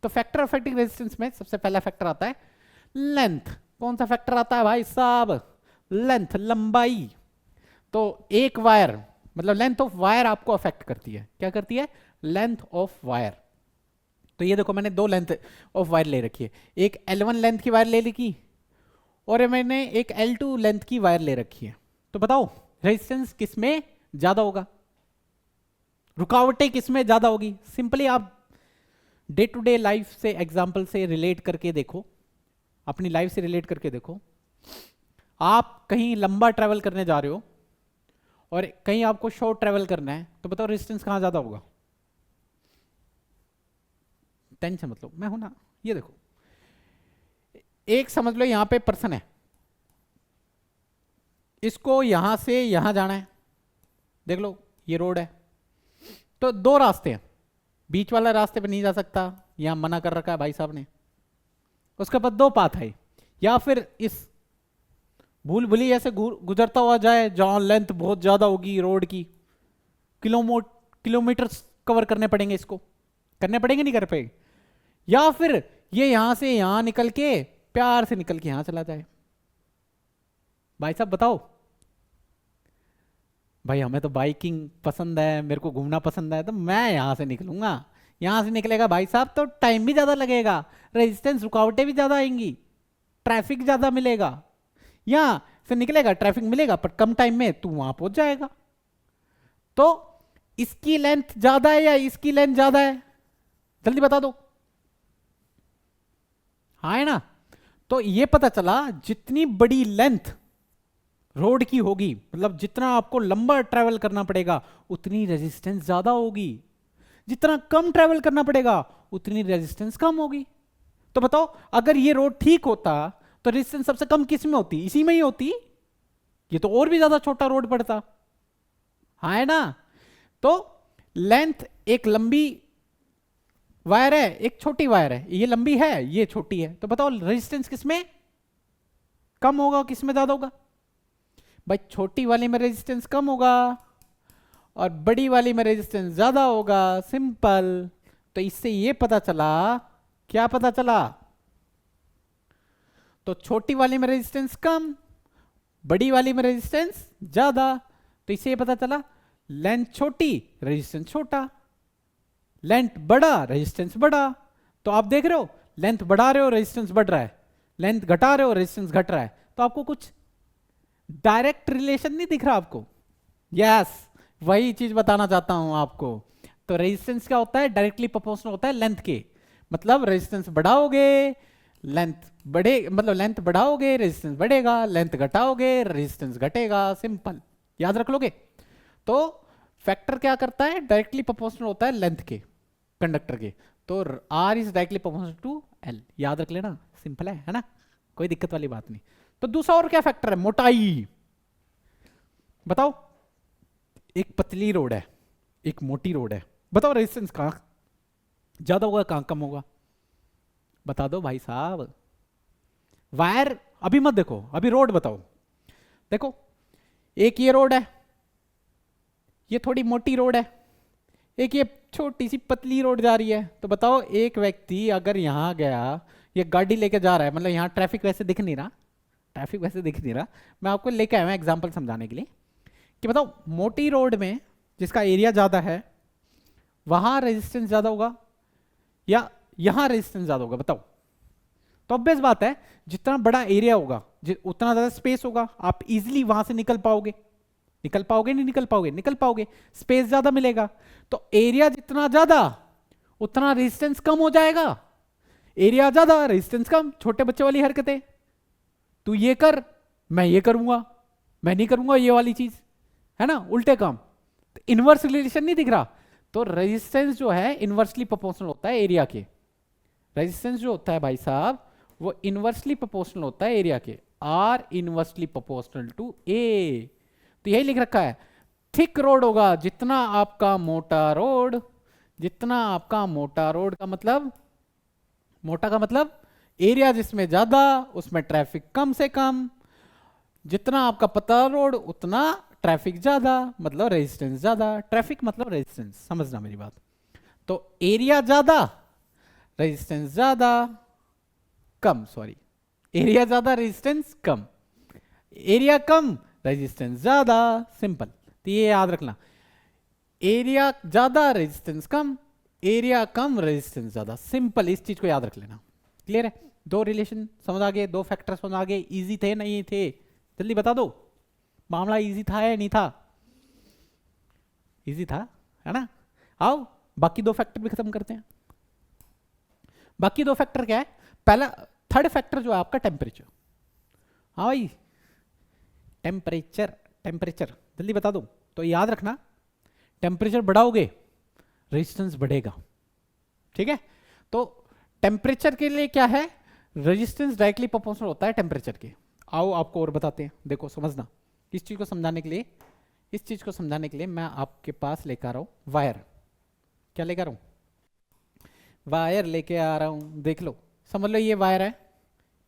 तो फैक्टर अफेक्टिंग रेजिस्टेंस में सबसे पहला फैक्टर आता है लेंथ। कौन सा फैक्टर आता है भाई साहब? लेंथ, लंबाई। तो एक वायर, मतलब लेंथ ऑफ वायर आपको अफेक्ट करती है। क्या करती है? Length of wire. तो ये देखो, मैंने 2 लेंथ ऑफ वायर ले रखी है, एक L1 लेंथ की वायर ले रखी और मैंने एक L2 लेंथ की वायर ले रखी है। तो बताओ रेजिस्टेंस किस में ज्यादा होगा, रुकावटें किस में ज्यादा होगी? सिंपली आप डे टू डे लाइफ से एग्जांपल से रिलेट करके देखो, अपनी लाइफ से रिलेट करके देखो। आप कहीं लंबा ट्रैवल करने जा रहे हो और कहीं आपको शॉर्ट ट्रैवल करना है, तो बताओ रेजिस्टेंस कहां ज्यादा होगा? टेंशन मतलब मैं हूं ना। ये देखो, एक समझ लो यहां पे पर्सन है, इसको यहां से यहां जाना है, देख लो ये रोड है, तो 2 रास्ते हैं, बीच वाला रास्ते पे नहीं जा सकता, यहां मना कर रखा है भाई साहब ने। उसके बाद 2 पाथ है, या फिर इस भूल भुलैया से गुजरता हुआ जाए जहां लेंथ बहुत ज्यादा होगी रोड की, किलोमीटर कवर करने पड़ेंगे, इसको करने पड़ेंगे, नहीं कर पाएंगे। या फिर ये यहां से यहां निकल के प्यार से निकल के यहां चला जाए। भाई साहब बताओ, भाई हमें तो बाइकिंग पसंद है, मेरे को घूमना पसंद है, तो मैं यहां से निकलूंगा। यहां से निकलेगा भाई साहब तो टाइम भी ज्यादा लगेगा, रेजिस्टेंस रुकावटें भी ज्यादा आएंगी, ट्रैफिक ज्यादा मिलेगा। यहां से निकलेगा, ट्रैफिक मिलेगा, पर कम टाइम में तू वहां पहुंच जाएगा। तो इसकी लेंथ ज्यादा है या इसकी लेंथ ज्यादा है? जल्दी बता दो। हाँ है ना। तो ये पता चला जितनी बड़ी लेंथ रोड की होगी, मतलब जितना आपको लंबा ट्रैवल करना पड़ेगा उतनी रेजिस्टेंस ज्यादा होगी, जितना कम ट्रैवल करना पड़ेगा उतनी रेजिस्टेंस कम होगी। तो बताओ अगर ये रोड ठीक होता तो रेजिस्टेंस सबसे कम किस में होती? इसी में ही होती। ये तो और भी ज्यादा छोटा रोड पड़ता। हाँ है ना। तो लेंथ, एक लंबी वायर है, एक छोटी वायर है, ये लंबी है, ये छोटी है, तो बताओ रेजिस्टेंस किसमें कम होगा, किसमें ज्यादा होगा? भाई छोटी वाली में रेजिस्टेंस कम होगा और बड़ी वाली में रेजिस्टेंस ज्यादा होगा। सिंपल। तो इससे ये पता चला, क्या पता चला? तो छोटी वाली में रेजिस्टेंस कम, बड़ी वाली में रेजिस्टेंस ज्यादा। तो इससे ये पता चला लेंथ छोटी, रेजिस्टेंस छोटा, लेंथ बड़ा, रेजिस्टेंस बड़ा। तो आप देख रहे हो लेंथ बढ़ा रहे हो, रेजिस्टेंस बढ़ रहा है, लेंथ घटा रहे हो, रेजिस्टेंस घट रहा है। तो आपको कुछ डायरेक्ट रिलेशन नहीं दिख रहा आपको? यस, वही चीज बताना चाहता हूं आपको। तो रेजिस्टेंस क्या होता है? डायरेक्टली प्रोपोर्शनल होता है लेंथ के। मतलब रेजिस्टेंस बढ़ाओगे, लेंथ बढ़े मतलब लेंथ बढ़ाओगे रेजिस्टेंस बढ़ेगा, लेंथ घटाओगे रेजिस्टेंस घटेगा, सिंपल, याद रख लोगे। तो फैक्टर क्या करता है, डायरेक्टली प्रोपोर्शनल होता है लेंथ के, कंडक्टर के, तो R is directly proportional to L, याद रख लेना, सिंपल है ना, कोई दिक्कत वाली बात नहीं। तो दूसरा और क्या फैक्टर है, मोटाई। बताओ, एक पतली रोड है, एक मोटी रोड है, बताओ रेजिस्टेंस कहां ज्यादा होगा कहां कम होगा, बता दो भाई साहब। वायर अभी मत देखो, अभी रोड बताओ। देखो एक ये रोड है, ये थोड़ी मोटी रोड है, एक ये छोटी सी पतली रोड जा रही है, तो बताओ एक व्यक्ति अगर यहां गया, ये गाड़ी लेके जा रहा है, मतलब यहां ट्रैफिक वैसे दिख नहीं रहा, ट्रैफिक वैसे दिख नहीं रहा, मैं आपको लेके आया हूं एग्जांपल समझाने के लिए कि बताओ मोटी रोड में जिसका एरिया ज्यादा है वहां रेजिस्टेंस ज्यादा होगा या यहां रेजिस्टेंस ज्यादा होगा, बताओ। तो ऑब्वियस बात है, जितना बड़ा एरिया होगा उतना ज्यादा स्पेस होगा, आप इजीली वहां से निकल पाओगे, निकल पाओगे नहीं निकल पाओगे, निकल पाओगे, स्पेस ज्यादा मिलेगा। तो एरिया जितना ज्यादा उतना रेजिस्टेंस कम हो जाएगा, एरिया ज्यादा रेजिस्टेंस कम, छोटे बच्चे वाली हरकतें, तू ये कर मैं ये करूंगा, मैं नहीं करूंगा ये वाली चीज, है ना, उल्टे काम। तो इनवर्स रिलेशन नहीं दिख रहा, तो रेजिस्टेंस जो है इनवर्सली प्रोपोर्शनल होता है एरिया के, रेजिस्टेंस जो होता है भाई साहब वो इनवर्सली प्रोपोर्शनल होता है एरिया के, आर इनवर्सली प्रोपोर्शनल टू ए। तो यही लिख रखा है, थिक रोड होगा जितना आपका मोटा रोड, जितना आपका मोटा रोड का मतलब, मोटा का मतलब एरिया जिसमें ज्यादा उसमें ट्रैफिक कम से कम, जितना आपका पतला रोड उतना ट्रैफिक ज्यादा मतलब रेजिस्टेंस ज्यादा, ट्रैफिक मतलब रेजिस्टेंस, समझना मेरी बात। तो एरिया ज्यादा रेजिस्टेंस ज्यादा कम, सॉरी एरिया ज्यादा रेजिस्टेंस कम, एरिया कम रेजिस्टेंस ज्यादा, सिंपल। तो ये याद रखना, एरिया ज्यादा रेजिस्टेंस कम, एरिया कम रेजिस्टेंस ज्यादा, सिंपल, इस चीज को याद रख लेना। क्लियर है, दो रिलेशन समझ आ गए, दो फैक्टर समझ आ गए, इजी थे नहीं थे, जल्दी बता दो, मामला इजी था या नहीं था, इजी था, है ना। आओ बाकी दो फैक्टर भी खत्म करते हैं। बाकी दो फैक्टर क्या है, पहला थर्ड फैक्टर जो है आपका टेम्परेचर। हाँ भाई टेम्परेचर, टेम्परेचर जल्दी बता दो। तो याद रखना, टेम्परेचर बढ़ाओगे रेजिस्टेंस बढ़ेगा, ठीक है। तो टेम्परेचर के लिए क्या है, रेजिस्टेंस डायरेक्टली प्रोपोर्शनल होता है टेम्परेचर के। आओ आपको और बताते हैं, देखो समझना, इस चीज को समझाने के लिए, इस चीज को समझाने के लिए मैं आपके पास लेकर आ रहा हूं वायर। क्या लेकर आ रहा हूं, वायर लेके आ रहा हूं, देख लो, समझ लो ये वायर है,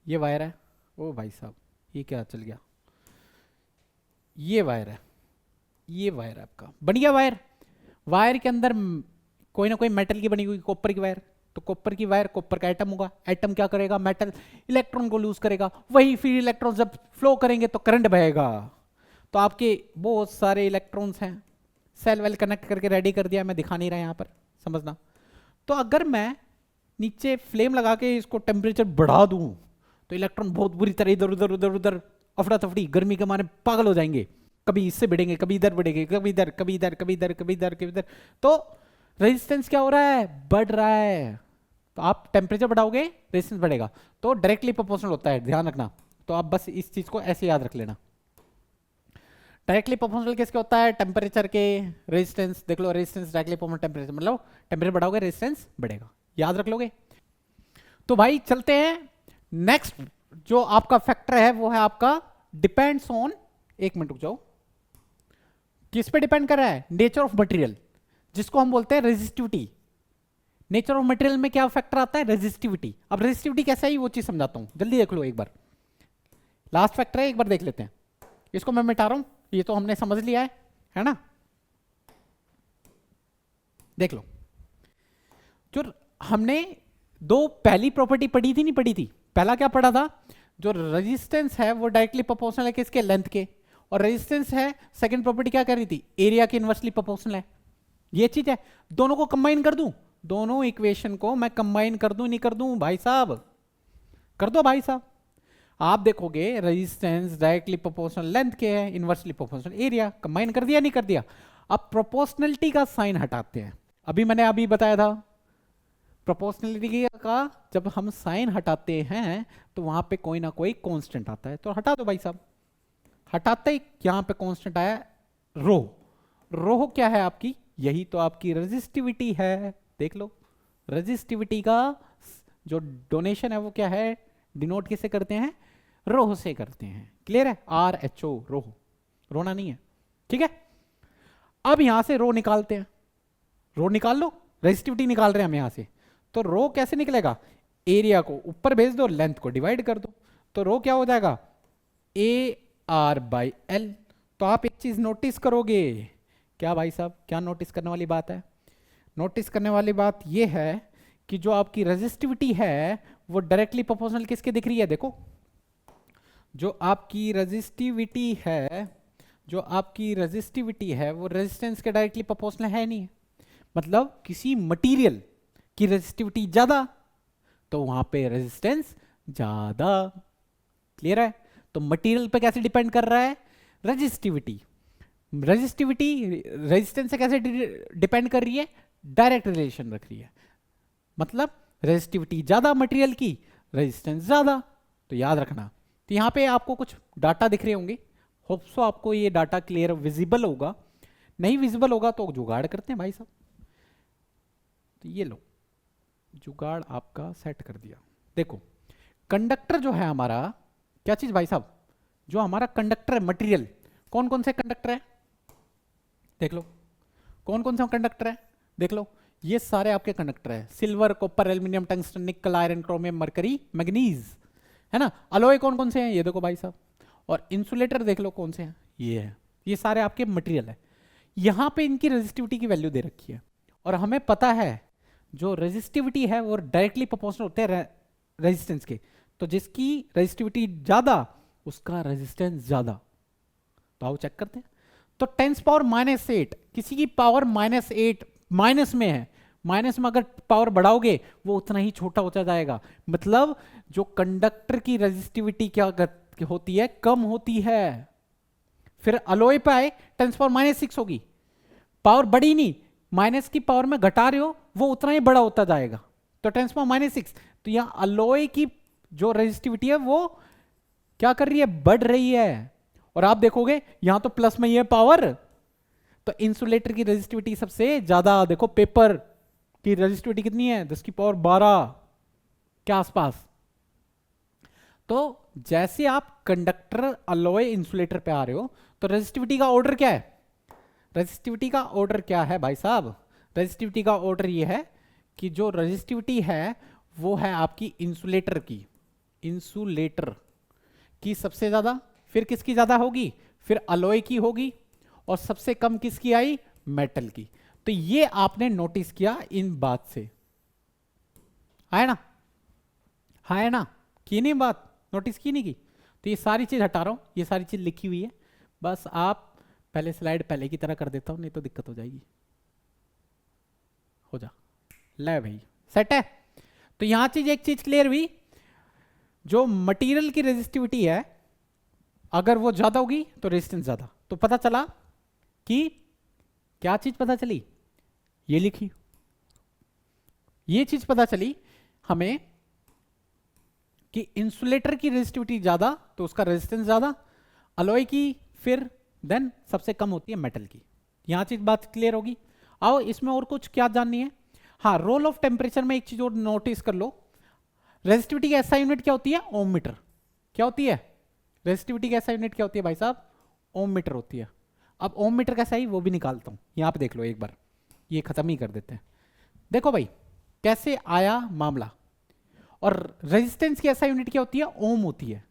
ये वायर है, ओ भाई साहब ये क्या चल गया, ये वायर है, ये वायर है आपका, बन गया वायर। वायर के अंदर कोई ना कोई मेटल की बनी हुई, कॉपर की वायर, तो कॉपर की वायर, कॉपर का एटम होगा, एटम क्या करेगा, मेटल इलेक्ट्रॉन को लूज करेगा, वही फिर इलेक्ट्रॉन जब फ्लो करेंगे तो करंट बहेगा। तो आपके बहुत सारे इलेक्ट्रॉन्स हैं, सेल वेल कनेक्ट करके रेडी कर दिया, मैं दिखा नहीं रहा यहां पर, समझना। तो अगर मैं नीचे फ्लेम लगा के इसको टेम्परेचर बढ़ा दूं तो इलेक्ट्रॉन बहुत बुरी तरह इधर उधर उधर उधर अफड़ा तफड़ी गर्मी के मारे पागल हो जाएंगे, कभी इससे बढ़ेंगे, कभी इधर बढ़ेंगे, कभी इधर, कभी इधर, कभी इधर, कभी इधर, कभी इधर। तो रेजिस्टेंस क्या हो रहा है, बढ़ रहा है। तो आप टेम्परेचर बढ़ाओगे रेजिस्टेंस बढ़ेगा, तो डायरेक्टली प्रोपोर्शनल होता है, ध्यान रखना। तो आप बस इस चीज को ऐसे याद रख लेना, डायरेक्टली प्रोपोर्शनल किसके होता है, टेम्परेचर के, रेजिस्टेंस देख लो, रेजिस्टेंस डायरेक्टली प्रोपोर्शनल टेम्परेचर, मतलब टेम्परेचर बढ़ाओगे रेजिस्टेंस बढ़ेगा, याद रख लोगे। तो भाई चलते हैं नेक्स्ट, जो आपका फैक्टर है वो है आपका डिपेंड्स ऑन, एक मिनट रुक जाओ, किस पे डिपेंड कर रहा है, नेचर ऑफ मटेरियल, जिसको हम बोलते हैं रेजिस्टिविटी। नेचर ऑफ मटेरियल में क्या फैक्टर आता है, रेजिस्टिविटी। अब रेजिस्टिविटी कैसा है वो चीज समझाता हूं, जल्दी देख लो एक बार, लास्ट फैक्टर है, एक बार देख लेते हैं। इसको मैं मिटा रहा हूं, ये तो हमने समझ लिया है ना। देख लो, जो हमने दो पहली प्रॉपर्टी पढ़ी थी, नहीं पढ़ी थी, पहला क्या पढ़ा था, जो रेजिस्टेंस है वो डायरेक्टली प्रोपोर्शनल है किसके, लेंथ के, और रेजिस्टेंस है सेकंड प्रॉपर्टी क्या कर रही थी, एरिया के इनवर्सली प्रोपोर्शनल है। ये चीज है, दोनों को कंबाइन कर दूं, दोनों इक्वेशन को मैं कंबाइन कर दूं, नहीं कर दूं भाई साहब, कर दो भाई साहब। आप देखोगे रेजिस्टेंस डायरेक्टली प्रोपोर्शनल लेंथ के है, इनवर्सली प्रोपोर्शनल एरिया, कंबाइन कर दिया नहीं कर दिया। अब प्रोपोर्शनलिटी का साइन हटाते हैं, अभी मैंने अभी बताया था प्रोपोर्शनलिटी का जब हम साइन हटाते हैं तो वहां पे कोई ना कोई कांस्टेंट आता है, तो हटा दो भाई साहब। हटाते ही यहां पे कांस्टेंट आया रो। रो क्या है आपकी? यही तो आपकी रेजिस्टिविटी है। देख लो, रेजिस्टिविटी का जो डोनेशन है वो क्या है? डिनोट किससे करते हैं? रो से करते हैं। क्लियर है? RHO, रो, रोना नहीं है। ठीक है, अब यहां से रो निकालते हैं। रो निकाल लो, रेजिस्टिविटी निकाल रहे हैं हम यहां से। तो रो कैसे निकलेगा? एरिया को ऊपर भेज दो, लेंथ को डिवाइड कर दो, तो रो क्या हो जाएगा? AR/L। तो आप एक चीज नोटिस करोगे क्या भाई साहब? क्या नोटिस करने वाली बात है? नोटिस करने वाली बात यह है कि जो आपकी रेजिस्टिविटी है वो डायरेक्टली प्रोपोर्शनल किसके दिख रही है? देखो, जो आपकी रेजिस्टिविटी है, जो आपकी रेजिस्टिविटी है वो रेजिस्टेंस के डायरेक्टली प्रोपोर्शनल है नहीं है। मतलब किसी मटेरियल की रेजिस्टिविटी ज्यादा तो वहां पे रेजिस्टेंस ज्यादा। क्लियर है? तो मटेरियल पे कैसे डिपेंड कर रहा है? रेजिस्टिविटी। रेजिस्टिविटी रेजिस्टेंस से कैसे डिपेंड कर रही है? डायरेक्ट रिलेशन रख रही है। मतलब रेजिस्टिविटी ज्यादा मटेरियल की, रेजिस्टेंस ज्यादा। तो याद रखना। तो यहां पे आपको कुछ डाटा दिख रहे होंगे, होप सो आपको ये डाटा क्लियर विजिबल होगा। नहीं विजिबल होगा तो जुगाड़ करते हैं भाई साहब। तो ये लो, जुगाड़ आपका सेट कर दिया। देखो, कंडक्टर जो है हमारा, क्या चीज भाई साहब? जो हमारा कंडक्टर है मटेरियल, कौन कौन से कंडक्टर है? देख लो, कौन कौन सा कंडक्टर है? देख लो, ये सारे आपके कंडक्टर है। सिल्वर, कॉपर, एल्यूमिनियम, टंगस्टन, निकल, आयरन, क्रोमियम, मरकरी, मैग्नीज, है ना। अलॉय कौन कौन से हैं? ये देखो भाई साहब। और इंसुलेटर देख लो कौन से हैं, ये है। ये सारे आपके मटेरियल है। यहां पे इनकी रेजिस्टिविटी की वैल्यू दे रखी है, और हमें पता है जो रेजिस्टिविटी है वो डायरेक्टली प्रोपोर्शनल होते हैं रेजिस्टेंस के। तो जिसकी रेजिस्टिविटी ज्यादा उसका रेजिस्टेंस ज्यादा। तो आओ चेक करते हैं। तो 10⁻⁸, किसी की पावर -8 माइनस में है। माइनस में अगर पावर बढ़ाओगे वो उतना ही छोटा होता जाएगा। मतलब जो कंडक्टर की रेजिस्टिविटी क्या होती है? कम होती है। फिर अलॉय पे आए, 10⁻⁶ होगी, पावर बढ़ी नहीं, माइनस की पावर में घटा रहे हो वो उतना ही बड़ा होता जाएगा। तो 10⁻⁶। तो यहां अलॉय की जो रेजिस्टिविटी है वो क्या कर रही है? बढ़ रही है। और आप देखोगे यहां तो प्लस में ही है पावर। तो इंसुलेटर की रेजिस्टिविटी सबसे ज्यादा। देखो, पेपर की रेजिस्टिविटी कितनी है? 10⁻12 के आसपास। तो जैसे आप कंडक्टर, अलॉय, इंसुलेटर पे आ रहे हो तो रेजिस्टिविटी का ऑर्डर क्या है? रेजिस्टिविटी का ऑर्डर क्या है भाई साहब? रेजिस्टिविटी का ऑर्डर ये है कि जो रेजिस्टिविटी है वो है आपकी इंसुलेटर की। इंसुलेटर की सबसे ज्यादा, फिर किसकी ज्यादा होगी? फिर अलॉय की होगी, और सबसे कम किसकी आई? मेटल की। तो ये आपने नोटिस किया इन बात से, है ना? है ना? की नहीं बात? नोटिस की नहीं की? तो ये सारी चीज हटा रहा हूं, ये सारी चीज लिखी हुई है। बस आप पहले स्लाइड पहले की तरह कर देता हूं, नहीं तो दिक्कत हो जाएगी। हो जा, ले भाई, सेट है। तो यहां चीज, एक चीज क्लियर हुई, जो मटेरियल की रेजिस्टिविटी है अगर वो ज्यादा होगी तो रेजिस्टेंस ज्यादा। तो पता चला कि क्या चीज पता चली? ये लिखी, ये चीज पता चली हमें कि इंसुलेटर की रेजिस्टिविटी ज्यादा तो उसका रेजिस्टेंस ज्यादा, अलॉय की फिर देन सबसे कम होती है मेटल की। यहां चीज बात क्लियर होगी। आओ इसमें और कुछ क्या जाननी है? हाँ, रोल ऑफ टेम्परेचर में एक चीज और नोटिस कर लो। रेजिस्टिविटी की एसआई यूनिट क्या होती है? ओम मीटर। क्या होती है? रेजिस्टिविटी की एसआई यूनिट क्या होती है भाई साहब? ओम मीटर होती है। अब ओम मीटर कैसा है वो भी निकालता हूं, यहां पे देख लो एक बार, ये खत्म ही कर देते हैं। देखो भाई कैसे आया मामला। और रेजिस्टेंस की एसआई यूनिट क्या होती है? ओम होती है।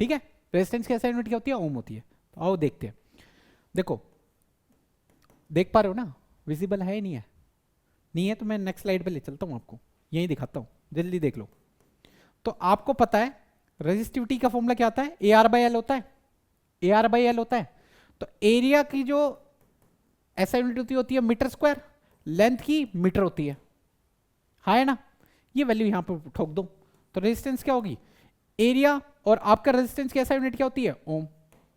ठीक है, रेजिस्टेंस की एसआई यूनिट क्या होती है? ओम होती है। तो आओ देखते हैं। देखो, देख पा रहे हो ना? विजिबल है नहीं है? नहीं है तो मैं नेक्स्ट स्लाइड पे ले चलता हूं, आपको यही दिखाता हूं, जल्दी देख लो। तो आपको पता है रेजिस्टिविटी का फॉर्मूला क्या आता है? AR/L होता है। AR/L होता है। तो एरिया की जो एसआई यूनिट होती है मीटर स्क्वायर, लेंथ की मीटर होती है ना? ये वैल्यू यहां पर ठोक दो तो रेजिस्टेंस क्या होगी? एरिया, और आपका रेजिस्टेंस की एसआई यूनिट क्या होती है? ओम।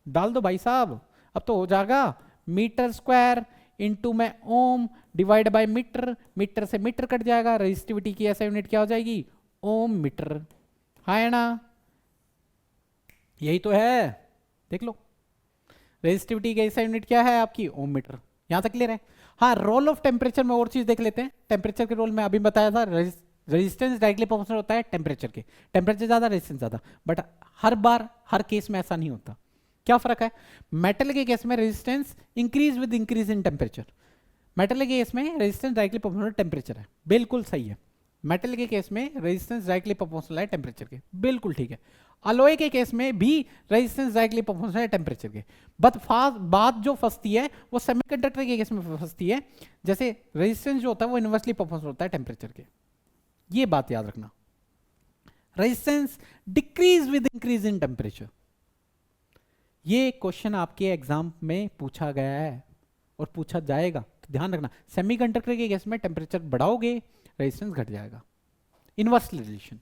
डाल दो भाई साहब, अब तो हो जाएगा मीटर स्क्वायर इनटू में ओम डिवाइड बाय मीटर, मीटर से मीटर कट जाएगा, रेजिस्टिविटी की ऐसा यूनिट क्या हो जाएगी, ओम मीटर। हाँ है ना, यही तो है, देख लो रेजिस्टिविटी की ऐसा यूनिट क्या है आपकी, ओम मीटर। यहां तक क्लियर है। हाँ, रोल ऑफ टेम्परेचर में और चीज देख लेते हैं। टेम्परेचर के रोल में अभी बताया था, रेजिस्टेंस डायरेक्टली प्रोपोर्शनल होता है टेम्परेचर के, टेम्परेचर ज्यादा रेजिस्टेंस ज्यादा, but her bar her case में ऐसा नहीं होता। क्या फर्क है, मेटल के केस में resistance increase with increase in temperature, metal के केस में रेजिस्टेंस डायरेक्टली प्रोपोर्शनल टेम्परेचर है, बिल्कुल सही है। मेटल के केस में रेजिस्टेंस डायरेक्टली प्रोपोर्शनल है टेम्परेचर के, बिल्कुल ठीक है। अलॉय के केस में भी रेजिस्टेंस डायरेक्टली प्रोपोर्शनल है टेम्परेचर के, बट बात जो फंसती है वो सेमीकंडक्टर के केस में फंसती है, जैसे रेजिस्टेंस जो होता है वो इनवर्सली प्रोपोर्शनल होता है टेम्परेचर के, ये बात याद रखना। Resistance decrease with increase in temperature, ये क्वेश्चन आपके एग्जाम में पूछा गया है और पूछा जाएगा, तो ध्यान रखना। सेमीकंडक्टर के केस में टेम्परेचर बढ़ाओगे रेजिस्टेंस घट जाएगा, इनवर्स रिलेशन,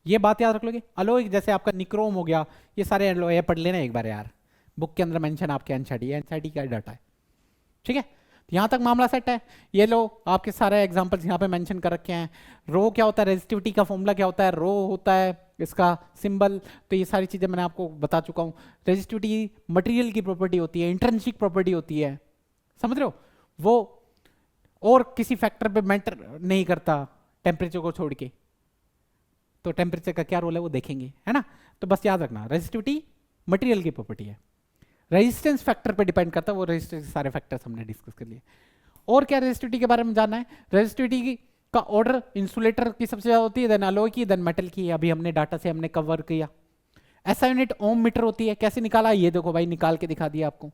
ये बात याद रख लोगे। अलॉय जैसे आपका निक्रोम हो गया, ये सारे अलॉय पढ़ लेना एक बार यार, बुक के अंदर मेंशन आपके एनसीईआरटी का डाटा है, ठीक है। यहां तक मामला सेट है। ये लो आपके सारे एग्जांपल्स यहाँ पे मेंशन कर रखे हैं। रो क्या होता है, रेजिस्टिविटी का फॉर्मूला क्या होता है, रो होता है इसका सिंबल, तो ये सारी चीजें मैंने आपको बता चुका हूँ। रेजिस्टिविटी मटेरियल की प्रॉपर्टी होती है, इंट्रिंसिक प्रॉपर्टी होती है, समझ रहे हो, वो और किसी फैक्टर पे मैटर नहीं करता टेम्परेचर को छोड़ के, तो टेम्परेचर का क्या रोल है वो देखेंगे, है ना। तो बस याद रखना, रेजिस्टिविटी मटेरियल की प्रॉपर्टी है, रेजिस्टेंस फैक्टर पे डिपेंड करता है, वो रेजिस्टेंस सारे फैक्टर्स हमने डिस्कस कर लिए। और क्या रेजिस्टिविटी के बारे में जानना है, रेजिस्टिविटी का ऑर्डर इंसुलेटर की सबसे ज्यादा होती है, देन अलॉय की, देन मेटल की, अभी हमने डाटा से हमने कवर किया। ऐसा यूनिट ओम मीटर होती है, कैसे निकाला, ये देखो भाई निकाल के दिखा दिया आपको।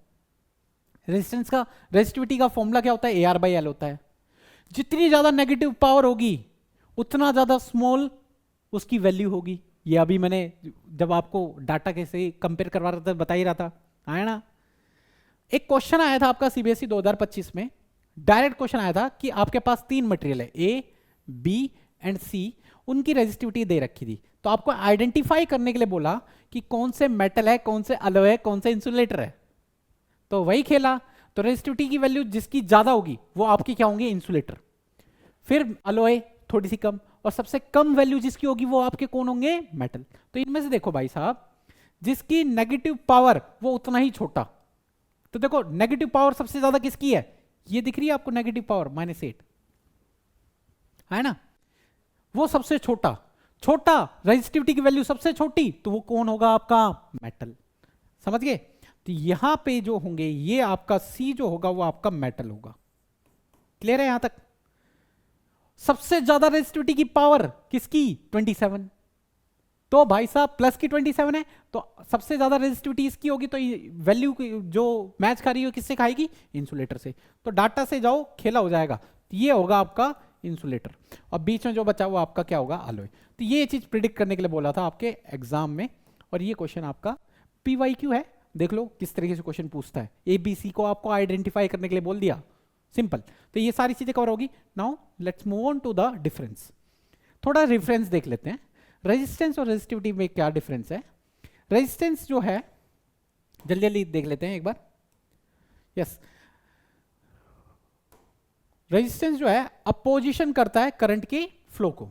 रेजिस्टेंस का, रेजिस्टिविटी का फॉर्मूला क्या होता है, AR/L होता है। जितनी ज्यादा नेगेटिव पावर होगी उतना ज्यादा स्मॉल उसकी वैल्यू होगी, ये अभी मैंने जब आपको डाटा कैसे कंपेयर करवा रहा था बता ही रहा था, आया ना। एक क्वेश्चन आया था आपका सीबीएसई 2025 में, डायरेक्ट क्वेश्चन आया था कि आपके पास 3 मटेरियल है, ए, बी एंड सी, उनकी रेजिस्टिविटी दे रखी थी, तो आपको आइडेंटिफाई करने के लिए बोला कि कौन से मेटल है, कौन से अलॉय है, कौन से इंसुलेटर है। तो वही खेला, तो रेजिस्टिविटी की वैल्यू जिसकी ज्यादा होगी वो आपकी क्या होंगे, इंसुलेटर, फिर अलॉय थोड़ी सी कम, और सबसे कम वैल्यू जिसकी होगी वो आपके कौन होंगे, मेटल। तो इनमें से देखो भाई साहब, जिसकी नेगेटिव पावर वो उतना ही छोटा, तो देखो नेगेटिव पावर सबसे ज्यादा किसकी है, ये दिख रही है आपको नेगेटिव पावर -8, है ना, वो सबसे छोटा, छोटा रेजिस्टिविटी की वैल्यू सबसे छोटी, तो वो कौन होगा आपका, मेटल, समझ गए। तो यहां पे जो होंगे ये आपका सी जो होगा वो आपका मेटल होगा, क्लियर है यहां तक। सबसे ज्यादा रेजिस्टिविटी की पावर किसकी, 27, तो भाई साहब प्लस की 27 है, तो सबसे ज्यादा रेजिस्टिविटी इसकी होगी, तो वैल्यू जो मैच खा रही हो किससे खाएगी, इंसुलेटर से। तो डाटा से जाओ खेला हो जाएगा, तो ये होगा आपका इंसुलेटर, और बीच में जो बचा वो आपका क्या होगा, अलॉय। तो ये चीज प्रिडिक्ट करने के लिए बोला था आपके एग्जाम में, और ये क्वेश्चन आपका PYQ है, देख लो किस तरीके से क्वेश्चन पूछता है। ABC को आपको आइडेंटिफाई करने के लिए बोल दिया, सिंपल। तो ये सारी चीजें कवर होगी। Now let's move on to the difference, थोड़ा रेफरेंस देख लेते हैं। रेजिस्टेंस और रेजिस्टिविटी में क्या डिफरेंस है। रेजिस्टेंस जो है जल्दी जल्दी देख लेते हैं एक बार, यस। रेजिस्टेंस जो है अपोजिशन करता है करंट के फ्लो को,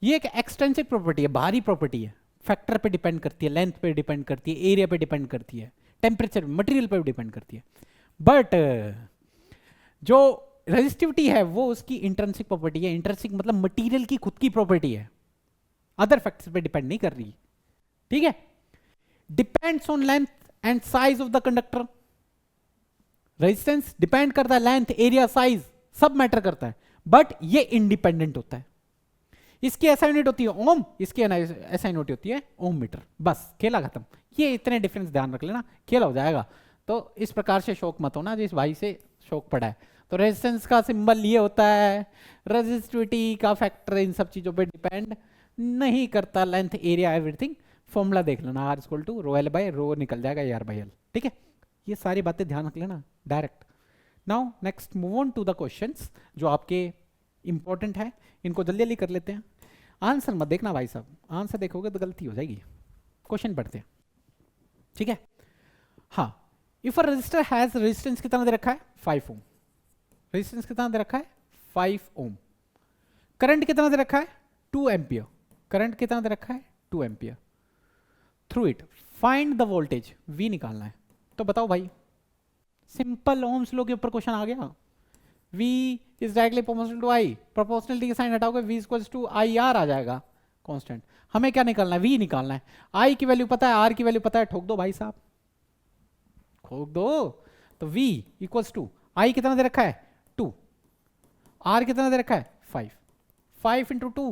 ये एक एक्सटेंसिव प्रॉपर्टी है, बाहरी प्रॉपर्टी है, फैक्टर पे डिपेंड करती है, लेंथ पे डिपेंड करती है, एरिया पे डिपेंड करती है, टेम्परेचर मटेरियल पे डिपेंड करती है। बट जो रेजिस्टिविटी है वो उसकी इंट्रिंसिक प्रॉपर्टी है, इंट्रिंसिक मतलब मटेरियल की खुद की प्रॉपर्टी है, अदर फैक्टर्स पे डिपेंड नहीं कर रही, ठीक है। Depends on length and size of the conductor, resistance depend करता है, लेंथ, एरिया, साइज सब मैटर करता है, बट ये इंडिपेंडेंट होता है। इसकी ऐसा यूनिट होती है ओम, इसकी ऐसा यूनिट होती है ओम मीटर, बस खेला खत्म। ये इतने डिफरेंस ध्यान रख लेना, खेला हो जाएगा। तो इस प्रकार से शौक मत होना जिस भाई से शौक पड़ा है। तो रेजिस्टेंस का सिंबल ये होता है, रेजिस्टिविटी का फैक्टर इन सब चीजों पे डिपेंड नहीं करता, लेंथ, एरिया, एवरीथिंग। फॉर्मूला देख लेना, R = ρl/ρ निकल जाएगा AR/L, ठीक है। ये सारी बातें ध्यान रख लेना direct. Now next move on to the questions जो आपके इंपॉर्टेंट है, इनको जल्दी जल्दी कर लेते हैं। आंसर मत देखना भाई साहब, आंसर देखोगे तो गलती हो जाएगी। क्वेश्चन पढ़ते हैं, ठीक है। हाँ, if a resistor has resistance कितना दे रखा है 5 ओम, रेजिस्टेंस कितना दे रखा है 5 ओम, करंट कितना दे रखा है 2 एम्पियर, करंट कितना दे रखा है 2 ampere, through it find the voltage V निकालना है। तो बताओ भाई, सिंपल ओम्स लॉ के ऊपर क्वेश्चन आ गया। V is directly proportional to I, proportionality के साइन हटाओगे V इक्वल्स टू IR आ जाएगा कांस्टेंट। हमें क्या निकालना है V निकालना है। I की वैल्यू पता है, R की वैल्यू पता है, ठोक दो भाई साहब, ठोक दो। तो V इक्वल्स टू I कितना दे रखा है 2, R कितना दे रखा है 5, 5 इंटू 2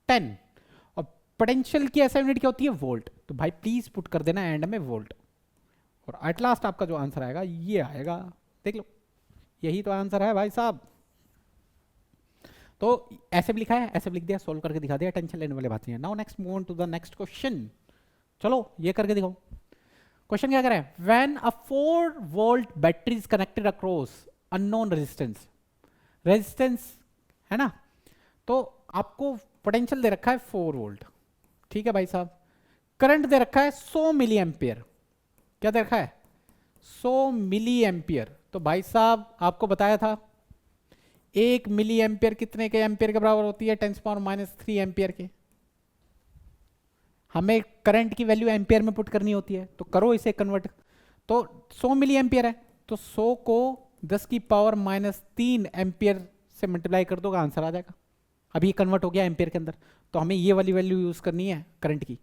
10, और पोटेंशियल की ऐसा यूनिट क्या होती है वोल्ट। तो भाई प्लीज पुट कर देना एंड में वोल्ट, और एट लास्ट आपका जो आंसर आएगा ये आएगा, देख लो यही तो आंसर है भाई साहब। तो ऐसे भी लिखा है, ऐसे भी लिख दिया, सोल्व करके दिखा दिया, टेंशन लेने वाली बात नहीं है। Now next move on to the next question. चलो ये करके दिखाओ। क्वेश्चन क्या करे, when a 4 volt battery is connected across unknown resistance, resistance है ना, तो आपको पोटेंशियल दे रखा है 4 वोल्ट, ठीक है भाई साहब, करंट दे रखा है 100 मिली एम्पियर, क्या दे रखा है 100 मिली एम्पियर। तो भाई साहब आपको बताया था 1 मिली एम्पियर कितने के एम्पियर के बराबर होती है 10⁻³ एम्पियर के। हमें करंट की वैल्यू एम्पियर में पुट करनी होती है, तो करो इसे कन्वर्ट। तो 100 मिली एम्पियर है, तो 100 को 10⁻³ एम्पियर से मल्टीप्लाई कर दोगे आंसर आ जाएगा। अभी कन्वर्ट हो गया एम्पियर के अंदर, तो हमें ये वाली वैल्यू यूज करनी है करंट की,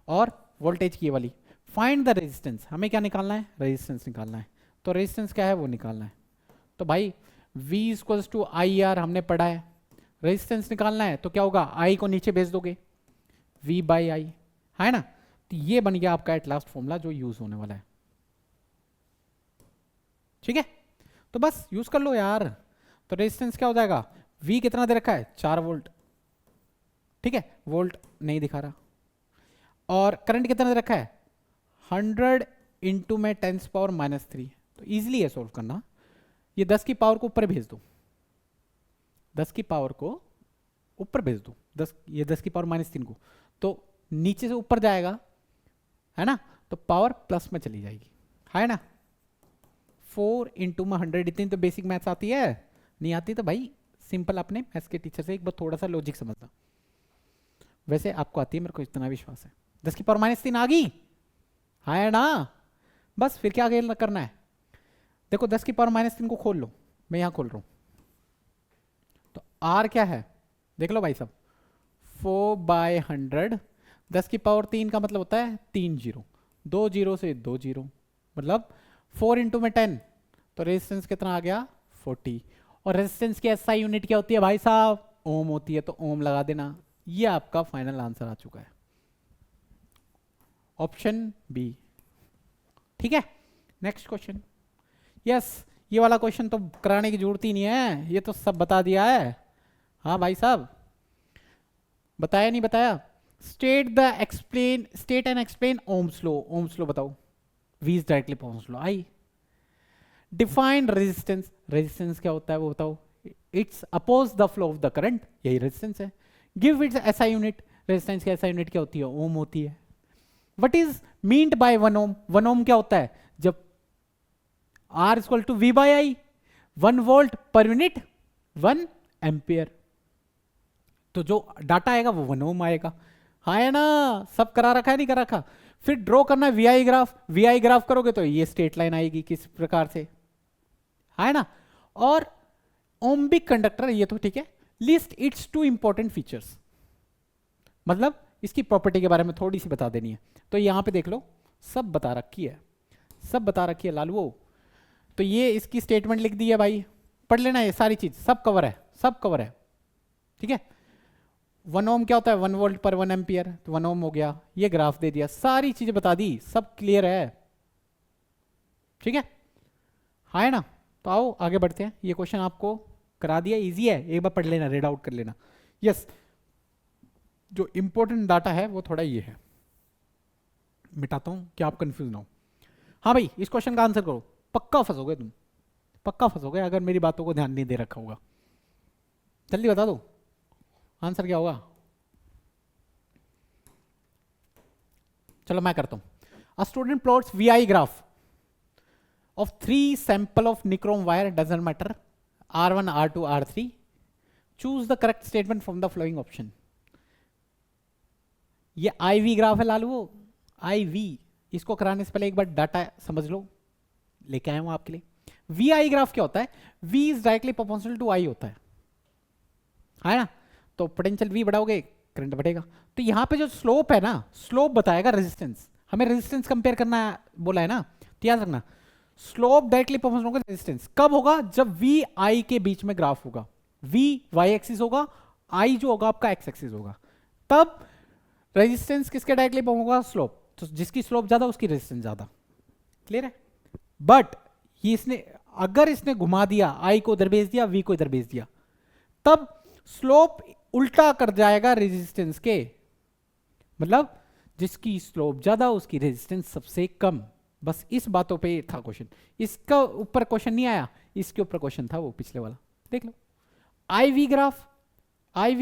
और वोल्टेज की ये वाली। फाइंड द रेजिस्टेंस, हमें क्या निकालना है रेजिस्टेंस निकालना है। तो रेजिस्टेंस क्या है वो निकालना है। तो भाई V इक्वल्स टू IR हमने पढ़ा है, रेजिस्टेंस निकालना है तो क्या होगा I को नीचे भेज दोगे V बाई I, है ना। तो ये बन गया आपका एट लास्ट फॉर्मूला जो यूज होने वाला है, ठीक है। तो बस यूज कर लो यार। तो रेजिस्टेंस क्या हो जाएगा, V कितना दे रखा है 4 वोल्ट, ठीक है, वोल्ट नहीं दिखा रहा, और करंट कितना दे रखा है 100 इंटू में 10⁻³ तो इजीली है सोल्व करना। ये 10 की पावर को ऊपर भेज दो, 10 की पावर को ऊपर भेज दो, 10 ये 10 की पावर -3 को, तो नीचे से ऊपर जाएगा, है ना, तो पावर प्लस में चली जाएगी, है ना। 4 इंटू में 100, इतनी तो बेसिक मैथ्स आती है, नहीं आती तो भाई सिंपल अपने मैथ्स के टीचर से एक बार थोड़ा सा लॉजिक समझना। वैसे आपको आती है, मेरे को इतना विश्वास है। 10 की पावर -3 आ गई, है ना। बस फिर क्या करना है, देखो 10 की पावर -3 को खोल लो, मैं यहां खोल रहा हूं, तो R क्या है देख लो भाई साहब 4/100, 10 की पावर 3 का मतलब होता है 3 जीरो, 2 जीरो से 2 जीरो, मतलब 4 इंटू में 10, तो रेजिस्टेंस कितना आ गया 40। और रेजिस्टेंस की SI यूनिट क्या होती है भाई साहब ओम होती है, तो ओम लगा देना। ये आपका फाइनल आंसर आ चुका है, ऑप्शन बी, ठीक है। नेक्स्ट क्वेश्चन, यस ये वाला क्वेश्चन तो कराने की जरूरत ही नहीं है, ये तो सब बता दिया है। हाँ भाई साहब बताया नहीं बताया, state and explain ohm's law. Ohm's law बताओ, V is directly proportional to I। Define resistance, resistance क्या होता है वो बताओ, it's oppose the flow of the current, यही रेजिस्टेंस है। Give its SI unit, resistance की SI यूनिट क्या होती है ओम होती है। What is meant by 1 ohm, 1 ohm क्या होता है जब R equal to V by I, 1 volt per unit 1 ampere, तो जो डाटा आएगा वो 1 ओम आएगा, हाँ है ना। सब करा रखा है नहीं करा रखा। फिर ड्रॉ करना है VI ग्राफ, VI ग्राफ करोगे तो ये स्ट्रेट लाइन आएगी किस प्रकार से, है ना। और ओम्बिक कंडक्टर ये तो ठीक है, लिस्ट इट्स 2 इंपॉर्टेंट फीचर्स, मतलब इसकी प्रॉपर्टी के बारे में थोड़ी सी बता देनी है। तो यहां पे देख लो सब बता रखी है, सब बता रखी है लालू। तो ये इसकी स्टेटमेंट लिख दी है भाई, पढ़ लेना, ये सारी चीज सब कवर है, सब कवर है, ठीक है। 1 ओम क्या होता है 1 वोल्ट पर 1 एम्पियर, तो 1 ओम हो गया, ये ग्राफ दे दिया, सारी चीजें बता दी, सब क्लियर है, ठीक है, हाँ है ना। तो आओ आगे बढ़ते हैं, ये क्वेश्चन आपको करा दिया, इजी है, एक बार पढ़ लेना, रीड आउट कर लेना। यस जो इंपॉर्टेंट डाटा है वो थोड़ा ये है, मिटाता हूं कि आप कंफ्यूज ना हो। हाँ भाई इस क्वेश्चन का आंसर करो, पक्का फंसोगे तुम, पक्का फंसोगे अगर मेरी बातों को ध्यान नहीं दे रखा होगा। जल्दी बता दो आंसर क्या होगा। चलो मैं करता हूं। A student plots VI graph of 3 sample of nichrome wire, doesn't matter, R1, R2, R3. Choose the correct statement from the following option. ये IV ग्राफ है लालू, IV, इसको कराने से पहले एक बार डाटा समझ लो, लेके आया हूं आपके लिए। VI ग्राफ क्या होता है? V is directly proportional to I होता है ना? तो पोटेंशियल V बढ़ाओगे, करंट बढ़ेगा। तो यहां पे जो स्लोप है ना, स्लोप बताएगा रेजिस्टेंस। हमें रेजिस्टेंस कंपेयर करना बोला है ना, तो याद रखना स्लोप डायरेक्टली प्रोपोर्शनल होगा रेजिस्टेंस। कब होगा? जब V I के बीच में ग्राफ होगा। V Y एक्सिस होगा, I जो होगा आपका X एक्सिस होगा, तब रेजिस्टेंस किसके डायरेक्टली होगा? स्लोप। तो जिसकी स्लोप ज्यादा उसकी रेजिस्टेंस ज्यादा। क्लियर है? बट ये इसने अगर इसने घुमा दिया, I को इधर भेज दिया, V को इधर भेज दिया, तब स्लोप उल्टा कर जाएगा रेजिस्टेंस के। मतलब जिसकी स्लोप ज्यादा उसकी रेजिस्टेंस सबसे कम। बस इस बातों पे था क्वेश्चन। इसका ऊपर क्वेश्चन नहीं आया, इसके ऊपर क्वेश्चन था वो पिछले वाला, देख लो। IV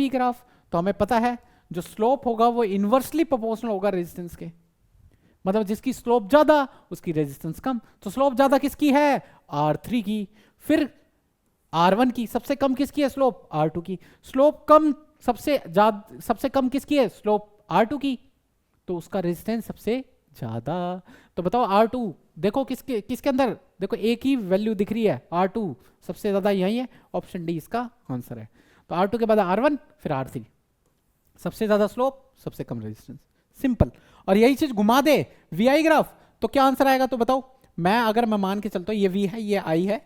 ग्राफ तो हमें पता है जो स्लोप होगा वो इनवर्सली प्रोपोर्शनल होगा रेजिस्टेंस के। मतलब जिसकी स्लोप ज्यादा उसकी रेजिस्टेंस कम। तो स्लोप ज्यादा किसकी है? R3 की। फिर R1 की। सबसे कम किसकी है? स्लोप R2 की। स्लोप कम सबसे कम किसकी है? स्लोप R2 की। तो उसका रेजिस्टेंस सबसे ज्यादा। तो बताओ R2 देखो किसके अंदर, देखो एक ही वैल्यू दिख रही है, R2 सबसे ज्यादा यही है। ऑप्शन डी इसका आंसर है। तो R2 के बाद R1 फिर R3, सबसे ज्यादा स्लोप सबसे कम रेजिस्टेंस। सिंपल। और यही चीज घुमा दे VI ग्राफ तो क्या आंसर आएगा? तो बताओ। अगर मैं मान के चलता हूं ये V है ये I है,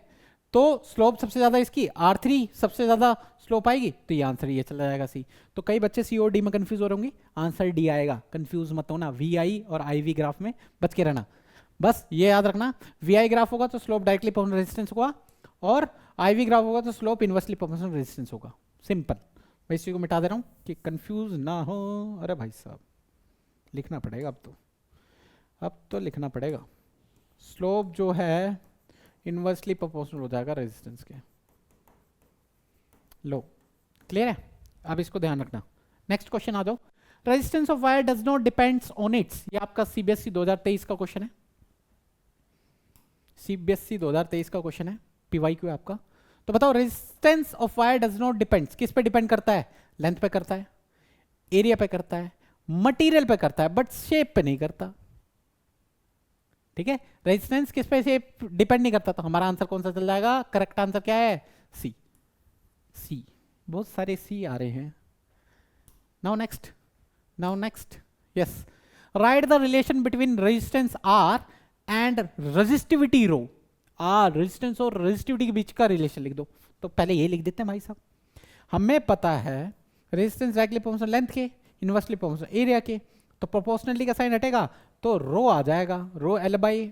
तो स्लोप सबसे ज्यादा इसकी R3 सबसे ज्यादा स्लोप आएगी, तो ये आंसर ये चला जाएगा C। तो कई बच्चे C और D में कंफ्यूज हो रहे होंगे, आंसर D आएगा। कंफ्यूज मत होना, VI और IV ग्राफ में बच के रहना। बस ये याद रखना, VI ग्राफ होगा तो स्लोप डायरेक्टली प्रोपोर्शनल रेजिस्टेंस होगा, और IV ग्राफ होगा तो स्लोप इनवर्सली प्रोपोर्शनल रेजिस्टेंस होगा। सिंपल। मैं इसी को मिटा दे रहा हूं कि कंफ्यूज ना हो। अरे भाई साहब लिखना पड़ेगा अब तो लिखना पड़ेगा। स्लोप जो है इनवर्सली प्रोपोर्शनल हो जाएगा रेजिस्टेंस के। लो क्लियर है? अब इसको ध्यान रखना। नेक्स्ट क्वेश्चन आ जाओ। Resistance of wire does not depends on it's. ये आपका CBSE 2023 का क्वेश्चन है। CBSE 2023 का क्वेश्चन है, PYQ है आपका। तो बताओ resistance of wire does not depends, किस पे डिपेंड करता है? लेंथ पे करता है, एरिया पे करता है, मटेरियल पे करता है, बट शेप पे नहीं करता। ठीक है? रेजिस्टेंस किस पे शेप डिपेंड नहीं करता। तो हमारा आंसर कौन सा चल जाएगा? करेक्ट आंसर क्या है? सी। बहुत सारे C आ रहे हैं। Now next yes, write the relation between resistance R and resistivity rho. Resistance और रेजिस्टिविटी के बीच का रिलेशन लिख दो। तो पहले ये लिख देते हैं भाई साहब। हमें पता है रेजिस्टेंस डायरेक्टली प्रोपोर्शनल लेंथ के, इनवर्सली प्रोपोर्शनल एरिया के। तो प्रोपोर्शनली का साइन हटेगा तो रो आ जाएगा, रो L/A।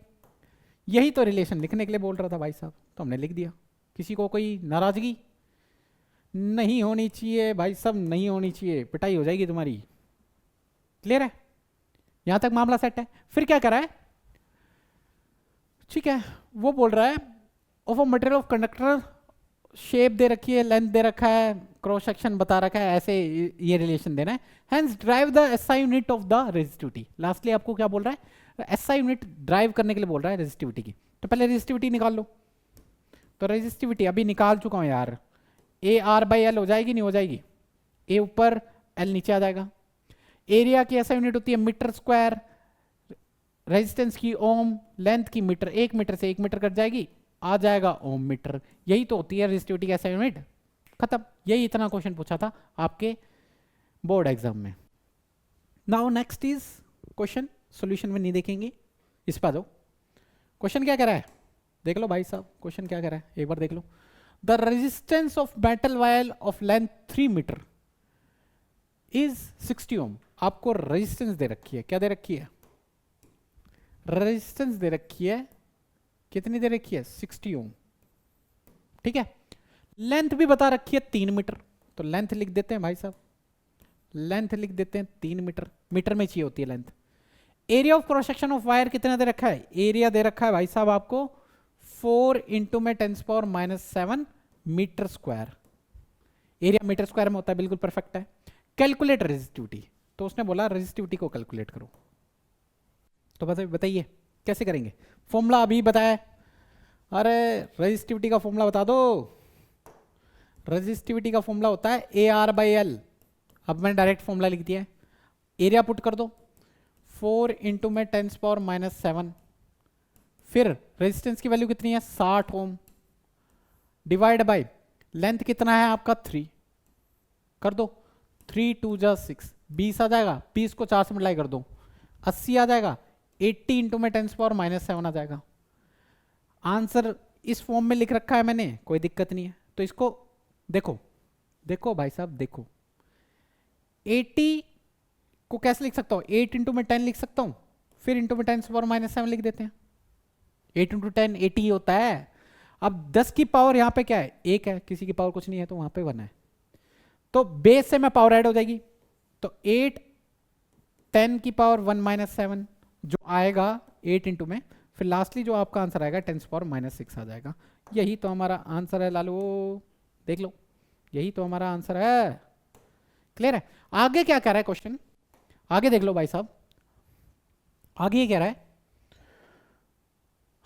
यही तो रिलेशन लिखने के लिए बोल रहा था भाई साहब, तो हमने लिख दिया। किसी को कोई नाराजगी नहीं होनी चाहिए भाई साहब, नहीं होनी चाहिए, पिटाई हो जाएगी तुम्हारी। क्लियर है? यहां तक मामला सेट है। फिर क्या करा है? ठीक है, वो बोल रहा है of a material of conductor, shape दे रखी है, लेंथ दे रखा है, क्रॉस सेक्शन बता रखा है, ऐसे ये रिलेशन देना है। Hence drive the SI unit of the resistivity. Lastly आपको क्या बोल रहा है? SI यूनिट ड्राइव करने के लिए बोल रहा है रेजिस्टिविटी की। तो पहले रेजिस्टिविटी निकाल लो। तो रेजिस्टिविटी अभी निकाल चुका हूं यार। AR/L हो जाएगी, नहीं हो जाएगी? A ऊपर L नीचे आ जाएगा। एरिया की SI यूनिट होती है मीटर स्क्वायर, रेजिस्टेंस की ओम, लेंथ की मीटर, 1 मीटर से 1 मीटर कट जाएगी, आ जाएगा ओम मीटर। यही तो होती है रेजिस्टिविटी की SI यूनिट। खत्म। यही इतना क्वेश्चन पूछा था आपके बोर्ड एग्जाम में। Now next is question, solution में नहीं देखेंगे, इस पर आ जाओ। क्वेश्चन क्या कह रहा है? देख लो भाई साहब, क्वेश्चन क्या कह रहा है, एक बार देख लो। The resistance of metal wire of length 3 metre is 60 ohm. आपको रेजिस्टेंस दे रखी है, क्या दे रखी है? रेजिस्टेंस दे रखी है, कितनी दे रखी है? 60 ओम। ठीक है, लेंथ भी बता रखी है 3 मीटर। तो लेंथ लिख देते हैं भाई साहब, लेंथ लिख देते हैं 3 मीटर, मीटर में चाहिए होती है length. Area of cross section of wire कितना दे रखा है? एरिया दे रखा है भाई साहब आपको 4 इंटू में 10⁻⁻7 meter square. Area meter square में होता है, बिल्कुल परफेक्ट है। कैलकुलेट रेजिस्टिविटी, तो उसने बोला रेजिस्टिविटी को कैलकुलेट करो। तो बताइए कैसे करेंगे? फॉर्मूला अभी बताया, अरे रेजिस्टिविटी का फॉर्मूला बता दो। रेजिस्टिविटी का फॉर्मूला होता है ए आर बाई एल। अब मैंने डायरेक्ट फॉर्मूला लिख दिया है। एरिया पुट कर दो 4 इंटू में 10⁻⁷। फिर रेजिस्टेंस की वैल्यू कितनी है 60 ओम, डिवाइड बाय लेंथ कितना है आपका 3, कर दो 3 2 जा 6, 20 आ जाएगा। 20 को 4 से मल्टीप्लाई कर दो 80 आ जाएगा। 80 इंटू में 10⁻⁷ आ जाएगा। आंसर इस फॉर्म में लिख रखा है मैंने, कोई दिक्कत नहीं है। तो इसको देखो, देखो भाई साहब देखो, 80 को कैसे लिख सकता हूं, 8 इंटू में 10 लिख सकता हूं, फिर इंटू में 10⁻⁷ लिख देते हैं। 8 इंटू 10 80 ही होता है। अब 10 की पावर यहां पे क्या है 1 है, किसी की पावर कुछ नहीं है तो वहां पे 1 है, तो बेस से मैं पावर ऐड हो जाएगी। तो 8 10 की पावर 1-7 जो आएगा 8 इंटू में, फिर लास्टली जो आपका आंसर आएगा 10⁻⁶ आ जाएगा। यही तो हमारा आंसर है लालू, देख लो यही तो हमारा आंसर है। क्लियर है? आगे क्या कह रहा है क्वेश्चन, आगे देख लो भाई साहब। आगे ये कह रहा है,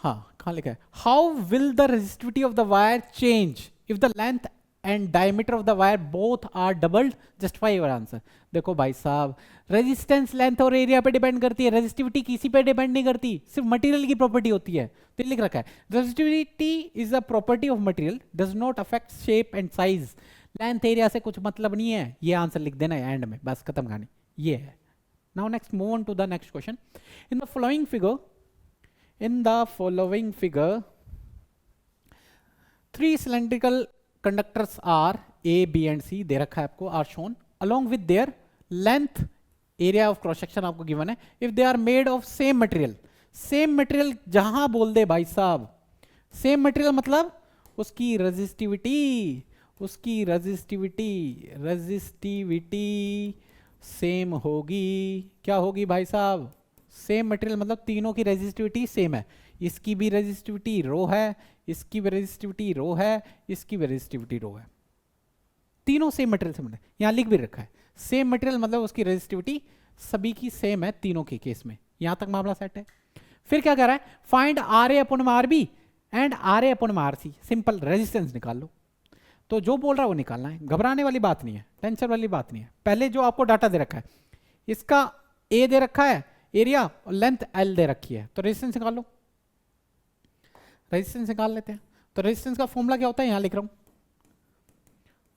हाँ कहां लिखा है, how will the resistivity of the wire change if the length and diameter of the wire both are doubled, justify your answer. देखो भाई साहब, रेजिस्टेंस लेंथ और एरिया पे डिपेंड करती है, रेजिस्टिविटी किसी पे डिपेंड नहीं करती, सिर्फ मटेरियल की प्रॉपर्टी होती है। तो लिख रखा है resistivity is a property of material, does not affect shape and size. Length area से कुछ मतलब नहीं है, ये आंसर लिख देना है एंड में, बस खत्म कहानी, ये है। Now next move on to the next question. In the following figure, in the following figure 3 cylindrical conductors are A, B and C दे रखा है आपको, are shown along with their length, area of cross section आपको given है, if they are made of same material। same material जहां बोल दे भाई साहब, same material मतलब उसकी रेजिस्टिविटी, उसकी रेजिस्टिविटी सेम होगी। क्या होगी भाई साहब, सेम मटेरियल मतलब तीनों की रेजिस्टिविटी सेम है। इसकी भी रेजिस्टिविटी रो है, इसकी भी रेजिस्टिविटी रो है, इसकी भी रेजिस्टिविटी रो है, तीनों सेम मटेरियल से बने। यहां लिख भी रखा है सेम मटेरियल मतलब उसकी रेजिस्टिविटी सभी की सेम है तीनों के केस में। यहां तक मामला सेट है। फिर क्या कह रहा है, find R A upon R B and R A upon R C. Simple resistance निकाल लो। तो जो बोल रहा है वो निकालना है, घबराने वाली बात नहीं है, टेंशन वाली बात नहीं है। पहले जो आपको डाटा दे रखा है, इसका ए दे रखा है एरिया और लेंथ एल दे रखी है, तो रेजिस्टेंस निकाल लो। रेजिस्टेंस निकाल लेते हैं। तो रेजिस्टेंस का फॉर्मूला क्या होता है, यहां लिख रहा हूं,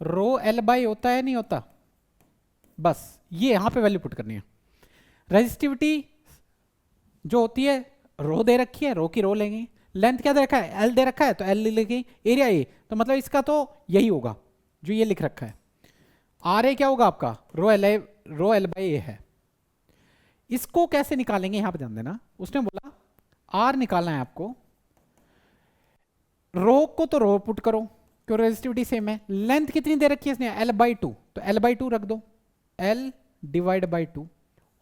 रो एल बाई होता है नहीं होता, बस ये यहां पे वैल्यू पुट करनी है। रेजिस्टिविटी जो होती है रो दे रखी है, रो की रो लेंगे। लेंथ क्या दे रखा है एल दे रखा है, तो एल लेंगे। एरिया ए, तो मतलब इसका तो यही होगा जो ये लिख रखा है। आर ए क्या होगा आपका, रो एल बाई ए है। इसको कैसे निकालेंगे यहां पे ध्यान देना, उसने बोला आर निकालना है आपको, रो को तो रो पुट करो क्यों रेजिस्टिविटी सेम है। लेंथ कितनी दे रखी है इसने एल बाई 2, तो एल बाई 2 रख दो, एल डिवाइड बाई 2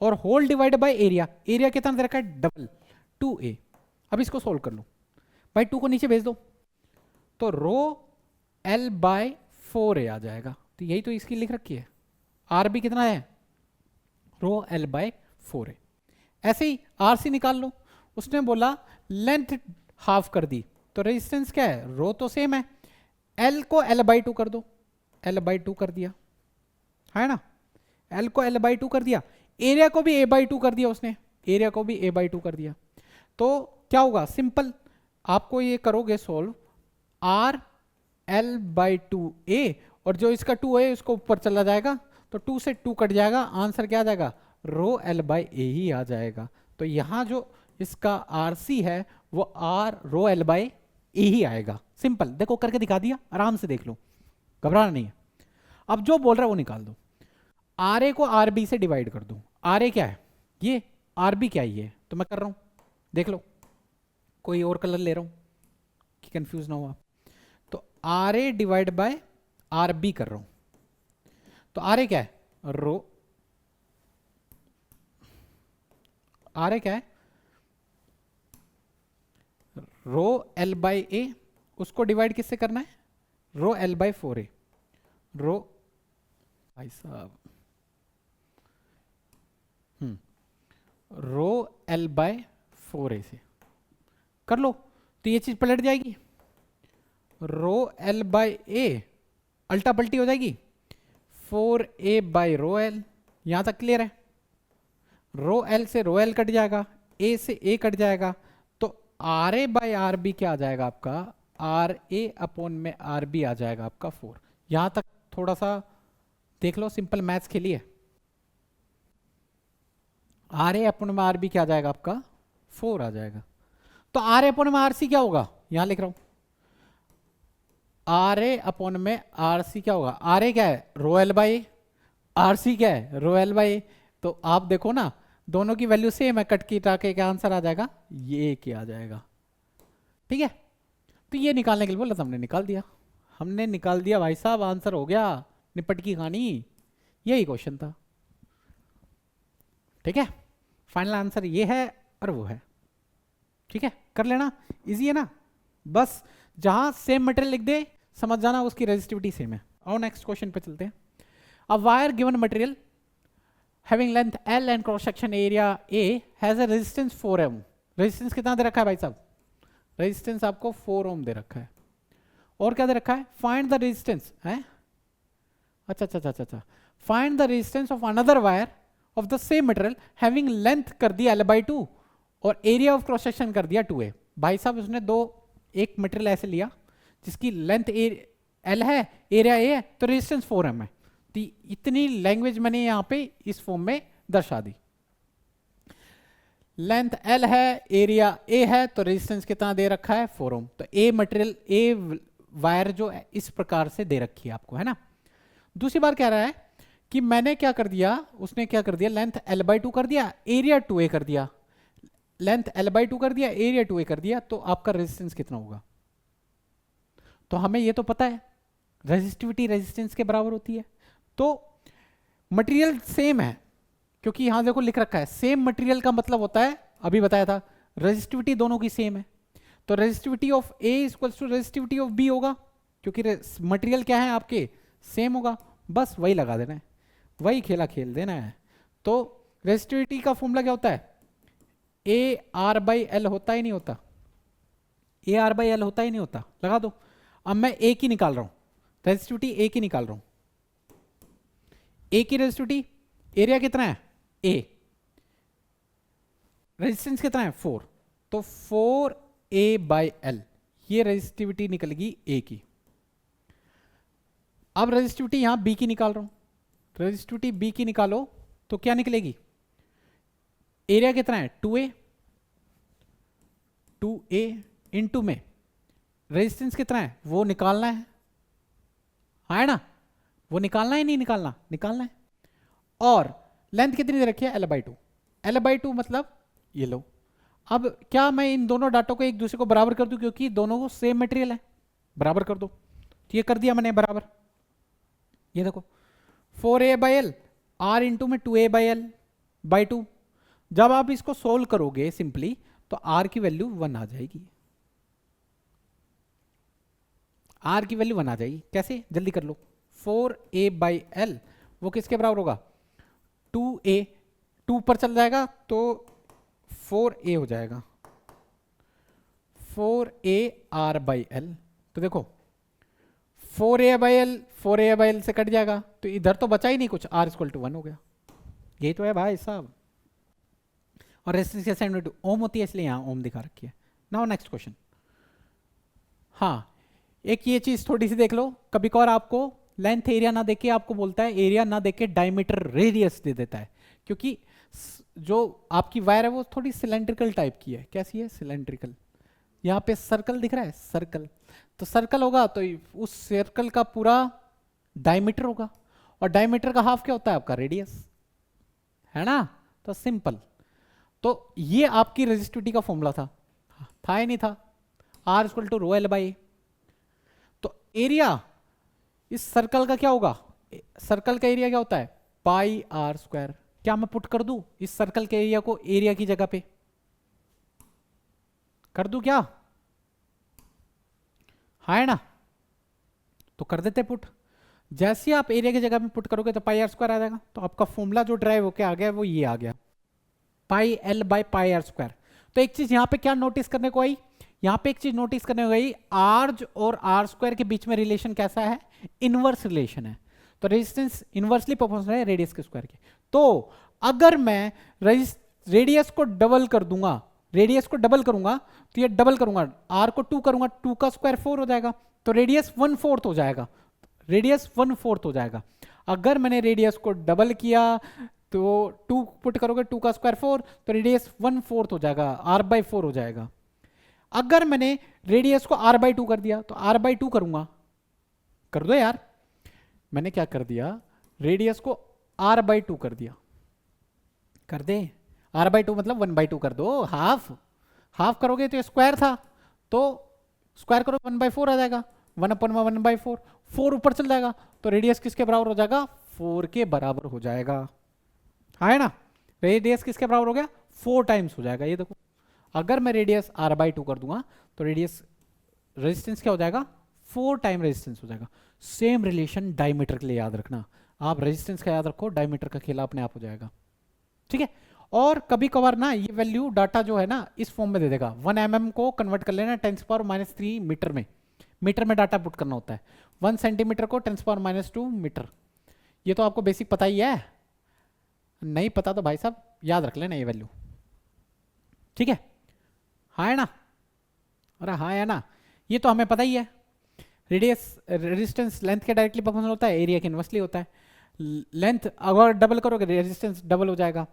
और होल डिवाइड बाई एरिया। एरिया कितना दे रखा है डबल 2a। अब इसको सोल्व कर लो, बाई 2 को नीचे भेज दो, तो रो एल बाई 4a आ जाएगा। तो यही तो इसकी लिख रखी है, आर भी कितना है रो एल बाई 4a। ऐसे ही आर सी निकाल लो, उसने बोला लेंथ हाफ कर दी, तो रेजिस्टेंस क्या है रो तो सेम है, एल को एल बाई 2 कर दो, एल बाई 2 कर दिया है ना, एल को एल बाई 2 कर दिया, एरिया को भी ए बाई 2 कर दिया उसने, एरिया को भी ए बाई 2 कर दिया। तो क्या होगा, सिंपल आपको ये करोगे solve, R L by 2a और जो इसका 2 है उसको ऊपर चला जाएगा, तो 2 से 2 कट जाएगा, आंसर क्या आ जाएगा रो एल बाई ए ही आ जाएगा। तो यहां जो इसका आर सी है वो आर रो एल बाई ए ही आएगा। सिंपल, देखो करके दिखा दिया, आराम से देख लो, घबराना नहीं है। अब जो बोल रहा है वो निकाल दो, आर ए को आर बी से डिवाइड कर दो। आर ए क्या है ये, आर बी क्या है ये, तो मैं कर रहा हूं देख लो, कोई और कलर ले रहा हूं कि कंफ्यूज ना हो आप। तो R A divide by R B कर रहा हूं, तो आर ए क्या है रो, आर ए क्या है रो एल बाई ए, उसको डिवाइड किससे करना है रो एल बाई 4a, रो भाई साहब रो एल बाय 4a से कर लो। तो ये चीज पलट जाएगी, रो एल बाई ए अल्टा पल्टी हो जाएगी, 4a बाई रो एल। यहां तक क्लियर है? रो एल से रो एल कट जाएगा, ए से ए कट जाएगा, तो R A by R B क्या आ जाएगा आपका, आर ए अपॉन में आर बी आ जाएगा आपका 4। यहां तक थोड़ा सा देख लो, सिंपल मैथ्स खेलिए। आर ए अपॉन में आर बी क्या आ जाएगा आपका 4 आ जाएगा। तो आर ए अपॉन में आर सी क्या होगा, यहां लिख रहा हूं, आर ए अपॉन में आर सी क्या होगा, आर ए क्या है रो एल बाई, आर सी क्या है रो एल बाई। तो आप देखो ना दोनों की वैल्यू सेम है, कट की टाके क्या आंसर आ जाएगा, ये क्या आ जाएगा। ठीक है, तो ये निकालने के लिए बोला, हमने निकाल दिया, हमने निकाल दिया भाई साहब, आंसर हो गया, निपट की कहानी। यही क्वेश्चन था। ठीक है, फाइनल आंसर ये है और वो है। ठीक है, कर लेना, इजी है ना। बस जहां सेम मटेरियल लिख दे समझ जाना उसकी रेजिस्टिविटी सेम है। और नेक्स्ट क्वेश्चन पे चलते हैं। A wire given material having length L and cross section area A has a resistance 4 ohm। Resistance कितना दे रखा है भाई साहब, रेजिस्टेंस आपको 4 ohm दे रखा है। और क्या दे रखा है, फाइंड द रेजिस्टेंस है, अच्छा, find the resistance of another wire of the same material having length कर दिया L/2 और एरिया ऑफ क्रॉस सेक्शन कर दिया 2a। भाई साहब उसने एक मटेरियल ऐसे लिया जिसकी लेंथ L है, एरिया A है, तो रेजिस्टेंस 4 ohm है। तो इतनी लैंग्वेज मैंने यहां पे इस फॉर्म में दर्शा दी। लेंथ L है, एरिया A है, तो रेजिस्टेंस कितना दे रखा है 4 ohm। तो A मटेरियल A वायर जो है इस प्रकार से दे रखी है आपको, है ना। दूसरी बार कह रहा है कि मैंने क्या कर दिया, उसने क्या कर दिया, लेंथ L/2 कर दिया, एरिया 2a कर दिया, लेंथ L/2 कर दिया, एरिया 2a कर दिया, तो आपका रेजिस्टेंस कितना होगा। तो हमें ये तो पता है रेजिस्टिविटी रेजिस्टेंस के बराबर होती है। तो मटेरियल सेम है, क्योंकि यहां देखो लिख रखा है सेम मटेरियल का मतलब होता है, अभी बताया था, रेजिस्टिविटी दोनों की सेम है। तो resistivity of A equals to resistivity of B होगा, क्योंकि मटेरियल क्या है आपके सेम होगा। बस वही लगा देना है, वही खेला खेल देना है। तो रेजिस्टिविटी का फॉर्मूला क्या होता है, AR/L होता ही नहीं होता, AR/L होता ही नहीं होता, लगा दो। अब मैं A की निकाल रहा हूं, रेजिस्टिविटी A की निकाल रहा हूं। A की रेजिस्टिविटी, एरिया कितना है A, रेजिस्टेंस कितना है 4, तो 4a/L, ये रेजिस्टिविटी निकलेगी A की। अब रेजिस्टिविटी यहां B की निकाल रहा हूं, रेजिस्टिविटी B की निकालो तो क्या निकलेगी, एरिया कितना है 2a इंटू में रेजिस्टेंस कितना है वो निकालना है ना, वो निकालना है नहीं निकालना, निकालना है। और लेंथ कितनी दे रखी है L/2, L/2 मतलब ये लो। अब क्या मैं इन दोनों डाटों को एक दूसरे को बराबर कर दूं, क्योंकि दोनों को सेम मटेरियल है, बराबर कर दो। तो ये कर दिया मैंने बराबर, ये देखो 4a/L R इंटू में 2a/L/2। जब आप इसको सोल्व करोगे सिंपली तो R की वैल्यू 1 आ जाएगी, R की वैल्यू 1 आ जाएगी। कैसे, जल्दी कर लो। 4a/L वो किसके बराबर होगा, 2a, 2 पर चल जाएगा तो 4a हो जाएगा, 4a/R/L। तो देखो 4a/L से कट जाएगा, तो इधर तो बचा ही नहीं कुछ, R = 1 हो गया। यही तो है भाई साहब। और रेजिस्टेंस की ओम होती है, इसलिए यहां ओम दिखा रखी है। Now next question. हाँ, एक ये चीज थोड़ी सी देख लो, कभी कभार आपको लेंथ एरिया ना देके आपको बोलता है, एरिया ना देके डायमीटर रेडियस दे देता है, क्योंकि जो आपकी वायर है वो थोड़ी सिलेंड्रिकल टाइप की है। कैसी है, सिलेंड्रिकल। यहाँ पे सर्कल दिख रहा है, सर्कल, तो सर्कल होगा तो उस सर्कल का पूरा डायमीटर होगा, और डायमीटर का हाफ क्या होता है आपका, रेडियस, है ना। तो सिंपल, तो ये आपकी रेजिस्टिविटी का फॉर्मूला था या नहीं था, R = ρL/A। तो एरिया इस सर्कल का क्या होगा, सर्कल का एरिया क्या होता है πr²। क्या मैं पुट कर दूं इस सर्कल के एरिया को एरिया की जगह पे, कर दूं क्या, है ना, तो कर देते पुट। जैसे आप एरिया की जगह में पुट करोगे तो πr² आ जाएगा। तो आपका फॉर्मूला जो ड्राइव होके आ गया वो ये आ गया, πL/πr²। तो एक चीज यहां पे क्या नोटिस करने को आई, यहाँ पे एक चीज नोटिस करने गई, आर्ज और आर स्क्वायर के बीच में रिलेशन कैसा है, इनवर्स रिलेशन है। तो रेजिस्टेंस इनवर्सली प्रोपोर्शनल है रेडियस के स्क्वायर के। तो अगर मैं रेडियस को डबल कर दूंगा, रेडियस को डबल करूंगा तो ये डबल करूंगा, आर को 2 करूंगा, 2 का स्क्वायर 4 हो जाएगा, तो रेडियस 1/4 हो जाएगा, रेडियस 1/4 हो जाएगा। अगर मैंने रेडियस को डबल किया तो 2 पुट करोगे, 2 का स्क्वायर 4, तो रेडियस 1/4 हो जाएगा, r/4 हो जाएगा। अगर मैंने रेडियस को r/2 कर दिया तो r/2 करूंगा, कर दो यार, मैंने क्या कर दिया, रेडियस को r/2 कर दिया, कर दे, r/2 मतलब 1/2 कर दो, हाफ, हाफ करोगे तो ये स्क्वायर था, तो स्क्वायर करो 1/4 आ जाएगा, 1/1/4, 4 ऊपर चल जाएगा, तो रेडियस किसके बराबर हो जाएगा, 4 के बराबर हो जाएगा, है ना। रेडियस किसके बराबर हो गया, 4 टाइम्स हो जाएगा। ये देखो, अगर मैं रेडियस r/2 कर दूंगा तो रेडियस रेजिस्टेंस क्या हो जाएगा, 4 टाइम रेजिस्टेंस हो जाएगा। सेम रिलेशन डायमीटर के लिए याद रखना, आप रेजिस्टेंस का याद रखो, डायमीटर का खेला अपने आप हो जाएगा, ठीक है। और कभी कभार ना ये वैल्यू डाटा जो है ना इस फॉर्म में दे देगा, 1 mm को कन्वर्ट कर लेना 10⁻³ मीटर में, मीटर में डाटा पुट करना होता है, 1 सेंटीमीटर को 10⁻² मीटर। ये तो आपको बेसिक पता ही है, नहीं पता तो भाई साहब याद रख लेना ये वैल्यू, ठीक है, हाँ है ना, अरे हाँ है ना, ये तो हमें पता ही है। रेडियस रेजिस्टेंस लेंथ के डायरेक्टली प्रोपोर्शनल होता है, एरिया के इनवर्सली होता है। लेंथ अगर डबल करोगे रेजिस्टेंस डबल हो जाएगा,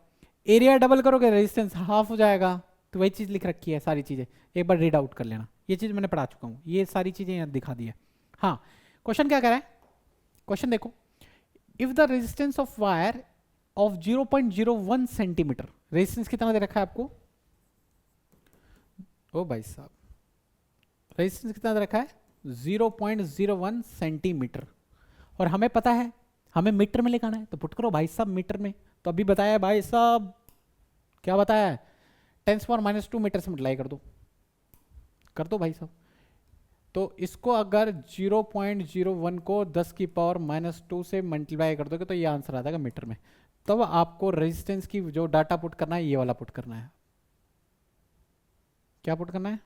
एरिया डबल करोगे रेजिस्टेंस हाफ हो जाएगा। तो वही चीज़ लिख रखी है सारी चीज़ें, एक बार रीड आउट कर लेना, ये चीज़ मैंने पढ़ा चुका हूँ, ये सारी चीज़ें यहाँ दिखा दी है। हाँ, क्वेश्चन क्या कह रहा है, क्वेश्चन देखो, if the resistance of wire of 0.01 centimetre, resistance कितना दे रखा है आपको, ओ भाई साहब, रेजिस्टेंस कितना दे रखा है 0.01 सेंटीमीटर, और हमें पता है हमें मीटर में लिखाना है, तो पुट करो भाई साहब मीटर में। तो अभी बताया भाई साहब, क्या बताया है, 10⁻² मीटर से मल्टीप्लाई कर दो भाई साहब। तो इसको अगर 0.01 को 10⁻² से मल्टीप्लाई कर दोगे तो ये आंसर आ जाएगा मीटर में। तब आपको रेजिस्टेंस की जो डाटा पुट करना है ये वाला पुट करना है, क्या पुट करना है,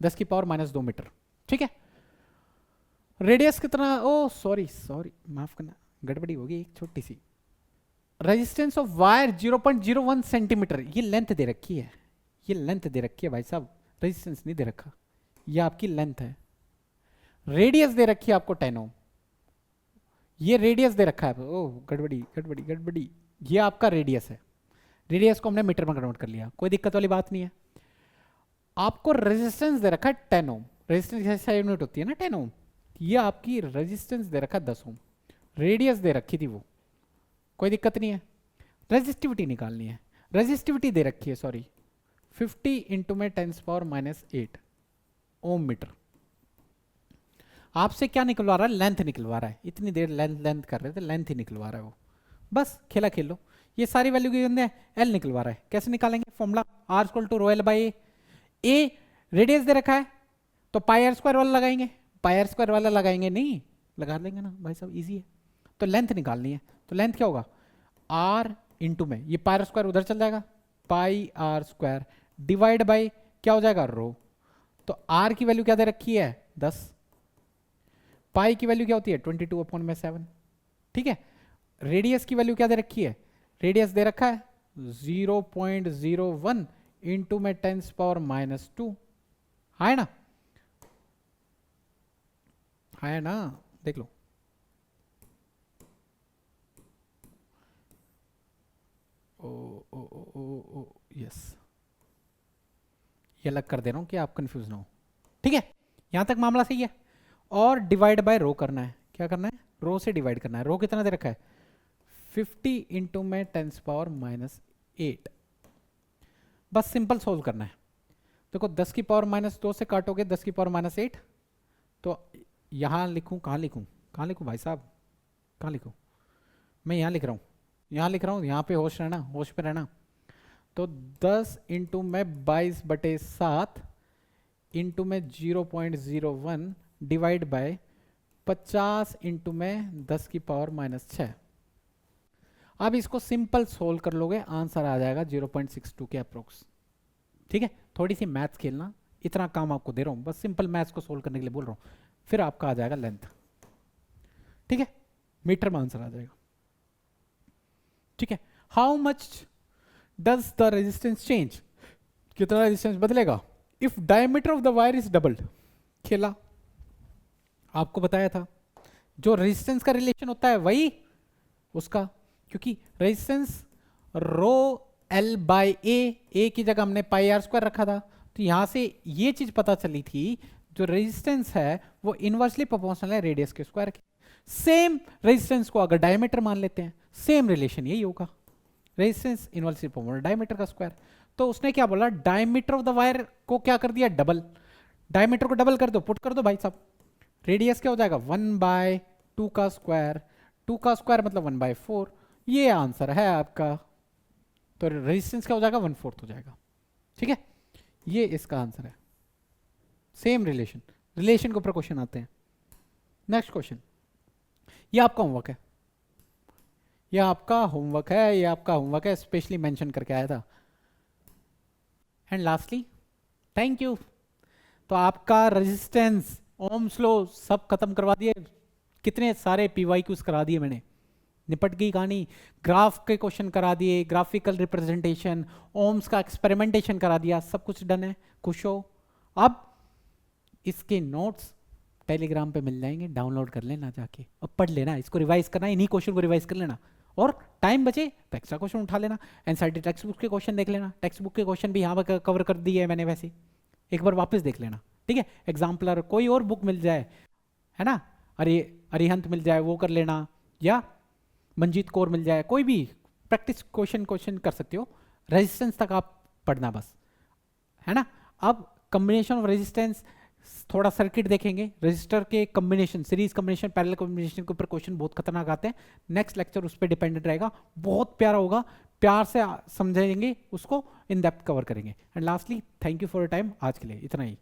10⁻² मीटर, ठीक है। रेडियस कितना, ओ सॉरी सॉरी माफ करना, गड़बड़ी होगी एक छोटी सी। रेजिस्टेंस ऑफ वायर 0.01 सेंटीमीटर, ये लेंथ दे रखी है, ये लेंथ दे रखी है भाई साहब, रेजिस्टेंस नहीं दे रखा, ये आपकी लेंथ है। रेडियस दे रखी है आपको 10 ओम, ये रेडियस दे रखा है, ओ गड़बड़ी गड़बड़ी गड़बड़ी, ये आपका रेडियस है, रेडियस को हमने मीटर में कन्वर्ट कर लिया, कोई दिक्कत वाली बात नहीं है। आपको रेजिस्टेंस दे रखा है 10 ओम, रेजिस्टेंस की यूनिट होती है ना 10 ओम, ये आपकी रेजिस्टेंस दे रखा है 10 ओम, रेडियस दे रखी थी वो, कोई दिक्कत नहीं है। रेजिस्टिविटी निकालनी है, रेजिस्टिविटी दे रखी है सॉरी 50 इंटू में 10⁻⁸ ओम मीटर। आपसे क्या निकलवा रहा है, लेंथ निकलवा रहा है, इतनी देर लेंथ कर रहे थे, लेंथ ही निकलवा रहा है वो, बस खेला खेल लो। ये सारी वैल्यू की एल निकलवा रहा है, कैसे निकालेंगे, formula R equal to ρl by A, radius दे रखा है तो πr² वाला लगाएंगे, πr² वाला लगाएंगे नहीं, लगा देंगे ना भाई साहब, इजी है। तो लेंथ निकालनी है, तो लेंथ क्या होगा, r इंटू में ये πr² उधर चल जाएगा, πr² डिवाइड बाई क्या हो जाएगा रो, तो r की वैल्यू क्या दे रखी है 10, पाई की वैल्यू क्या होती है 22/7, ठीक है। रेडियस की वैल्यू क्या दे रखी है, रेडियस दे रखा है 0.01 इंटू में 10⁻², है ना, है ना, देख लो, ओ ओ ओ ओ ओ यस, ये अलग कर दे रहा हूं कि आप कंफ्यूज ना हो, ठीक है, यहां तक मामला सही है। और डिवाइड बाय रो करना है, क्या करना है, रो से डिवाइड करना है, रो कितना दे रखा है 50 इंटू में 10⁻8, बस सिंपल सोल्व करना है। देखो 10⁻² से काटोगे 10⁻8, तो यहां लिखूं, कहां लिखूं, कहां लिखूं भाई साहब, कहां लिखूं, मैं यहां लिख रहा हूं, यहां लिख रहा हूं, यहां पे होश रहना, होश पे रहना। तो 10 इंटू में 22/7 इंटू में 0.01 डिवाइड बाय 50 इंटू में 10⁻⁻6। अब इसको सिंपल सोल्व कर लोगे, आंसर आ जाएगा 0.62 के अप्रोक्स, ठीक है। थोड़ी सी मैथ्स खेलना, इतना काम आपको दे रहा हूं, बस सिंपल मैथ्स को सोल्व करने के लिए बोल रहा हूं, फिर आपका आ जाएगा लेंथ। ठीक है, मीटर में आंसर आ जाएगा। ठीक है, how much does the resistance change, कितना रेजिस्टेंस बदलेगा if diameter of the wire is doubled. खेला आपको बताया था, जो रेजिस्टेंस का रिलेशन होता है वही उसका, क्योंकि रेजिस्टेंस रो एल बाय ए की जगह हमने पाई आर स्क्वायर रखा था, तो यहां से ये चीज पता चली थी जो रेजिस्टेंस है वो इनवर्सली प्रोपोर्शनल है रेडियस के स्क्वायर के। सेम रेजिस्टेंस को अगर डायमीटर मान लेते हैं, सेम रिलेशन यही होगा, रेजिस्टेंस इनवर्सली प्रोपोर्शनल डायमीटर का स्क्वायर। तो उसने क्या बोला, डायमीटर ऑफ द वायर को क्या कर दिया, डबल, डायमीटर को डबल कर दो, पुट कर दो भाई साहब, रेडियस क्या हो जाएगा 1/2 का स्क्वायर, 2 का स्क्वायर मतलब 1/4, ये आंसर है आपका। तो रेजिस्टेंस क्या हो जाएगा 1/4 हो जाएगा। ठीक है, ये इसका आंसर है, सेम रिलेशन, रिलेशन के ऊपर क्वेश्चन आते हैं। नेक्स्ट क्वेश्चन, ये आपका होमवर्क है, ये आपका होमवर्क है, ये आपका होमवर्क है, स्पेशली मेंशन करके आया था। And lastly thank you. तो आपका रेजिस्टेंस, ओम्स लॉ सब खत्म करवा दिए, कितने सारे पीवाईक्यूज करा दिए मैंने, निपट गई कहानी। ग्राफ के क्वेश्चन करा दिए, ग्राफिकल रिप्रेजेंटेशन, ओम्स का एक्सपेरिमेंटेशन करा दिया, सब कुछ डन है, खुश हो। अब इसके नोट्स टेलीग्राम पे मिल जाएंगे, डाउनलोड कर लेना जाके, अब पढ़ लेना, इसको रिवाइज करना, इन्हीं क्वेश्चन को रिवाइज कर लेना, और टाइम बचे तो एक्स्ट्रा क्वेश्चन उठा लेना, एनसीईआरटी टेक्स्ट बुक के क्वेश्चन देख लेना, टेक्स्ट बुक के क्वेश्चन भी यहाँ पर कवर कर दिए है मैंने, वैसे एक बार वापस देख लेना। ठीक है, एग्जाम्पलर कोई और बुक मिल जाए, है ना, अरिहंत मिल जाए वो कर लेना, या मंजीत कौर मिल जाए, कोई भी प्रैक्टिस क्वेश्चन कर सकते हो, रेजिस्टेंस तक आप पढ़ना बस, है ना। अब कॉम्बिनेशन ऑफ रेजिस्टेंस, थोड़ा सर्किट देखेंगे, रजिस्टर के combination, series combination, parallel combination के ऊपर क्वेश्चन बहुत खतरनाक आते हैं, नेक्स्ट लेक्चर उस पर डिपेंडेंट रहेगा, बहुत प्यारा होगा, प्यार से समझेंगे उसको, इन डेप्थ कवर करेंगे। And lastly thank you for your time, आज के लिए इतना ही।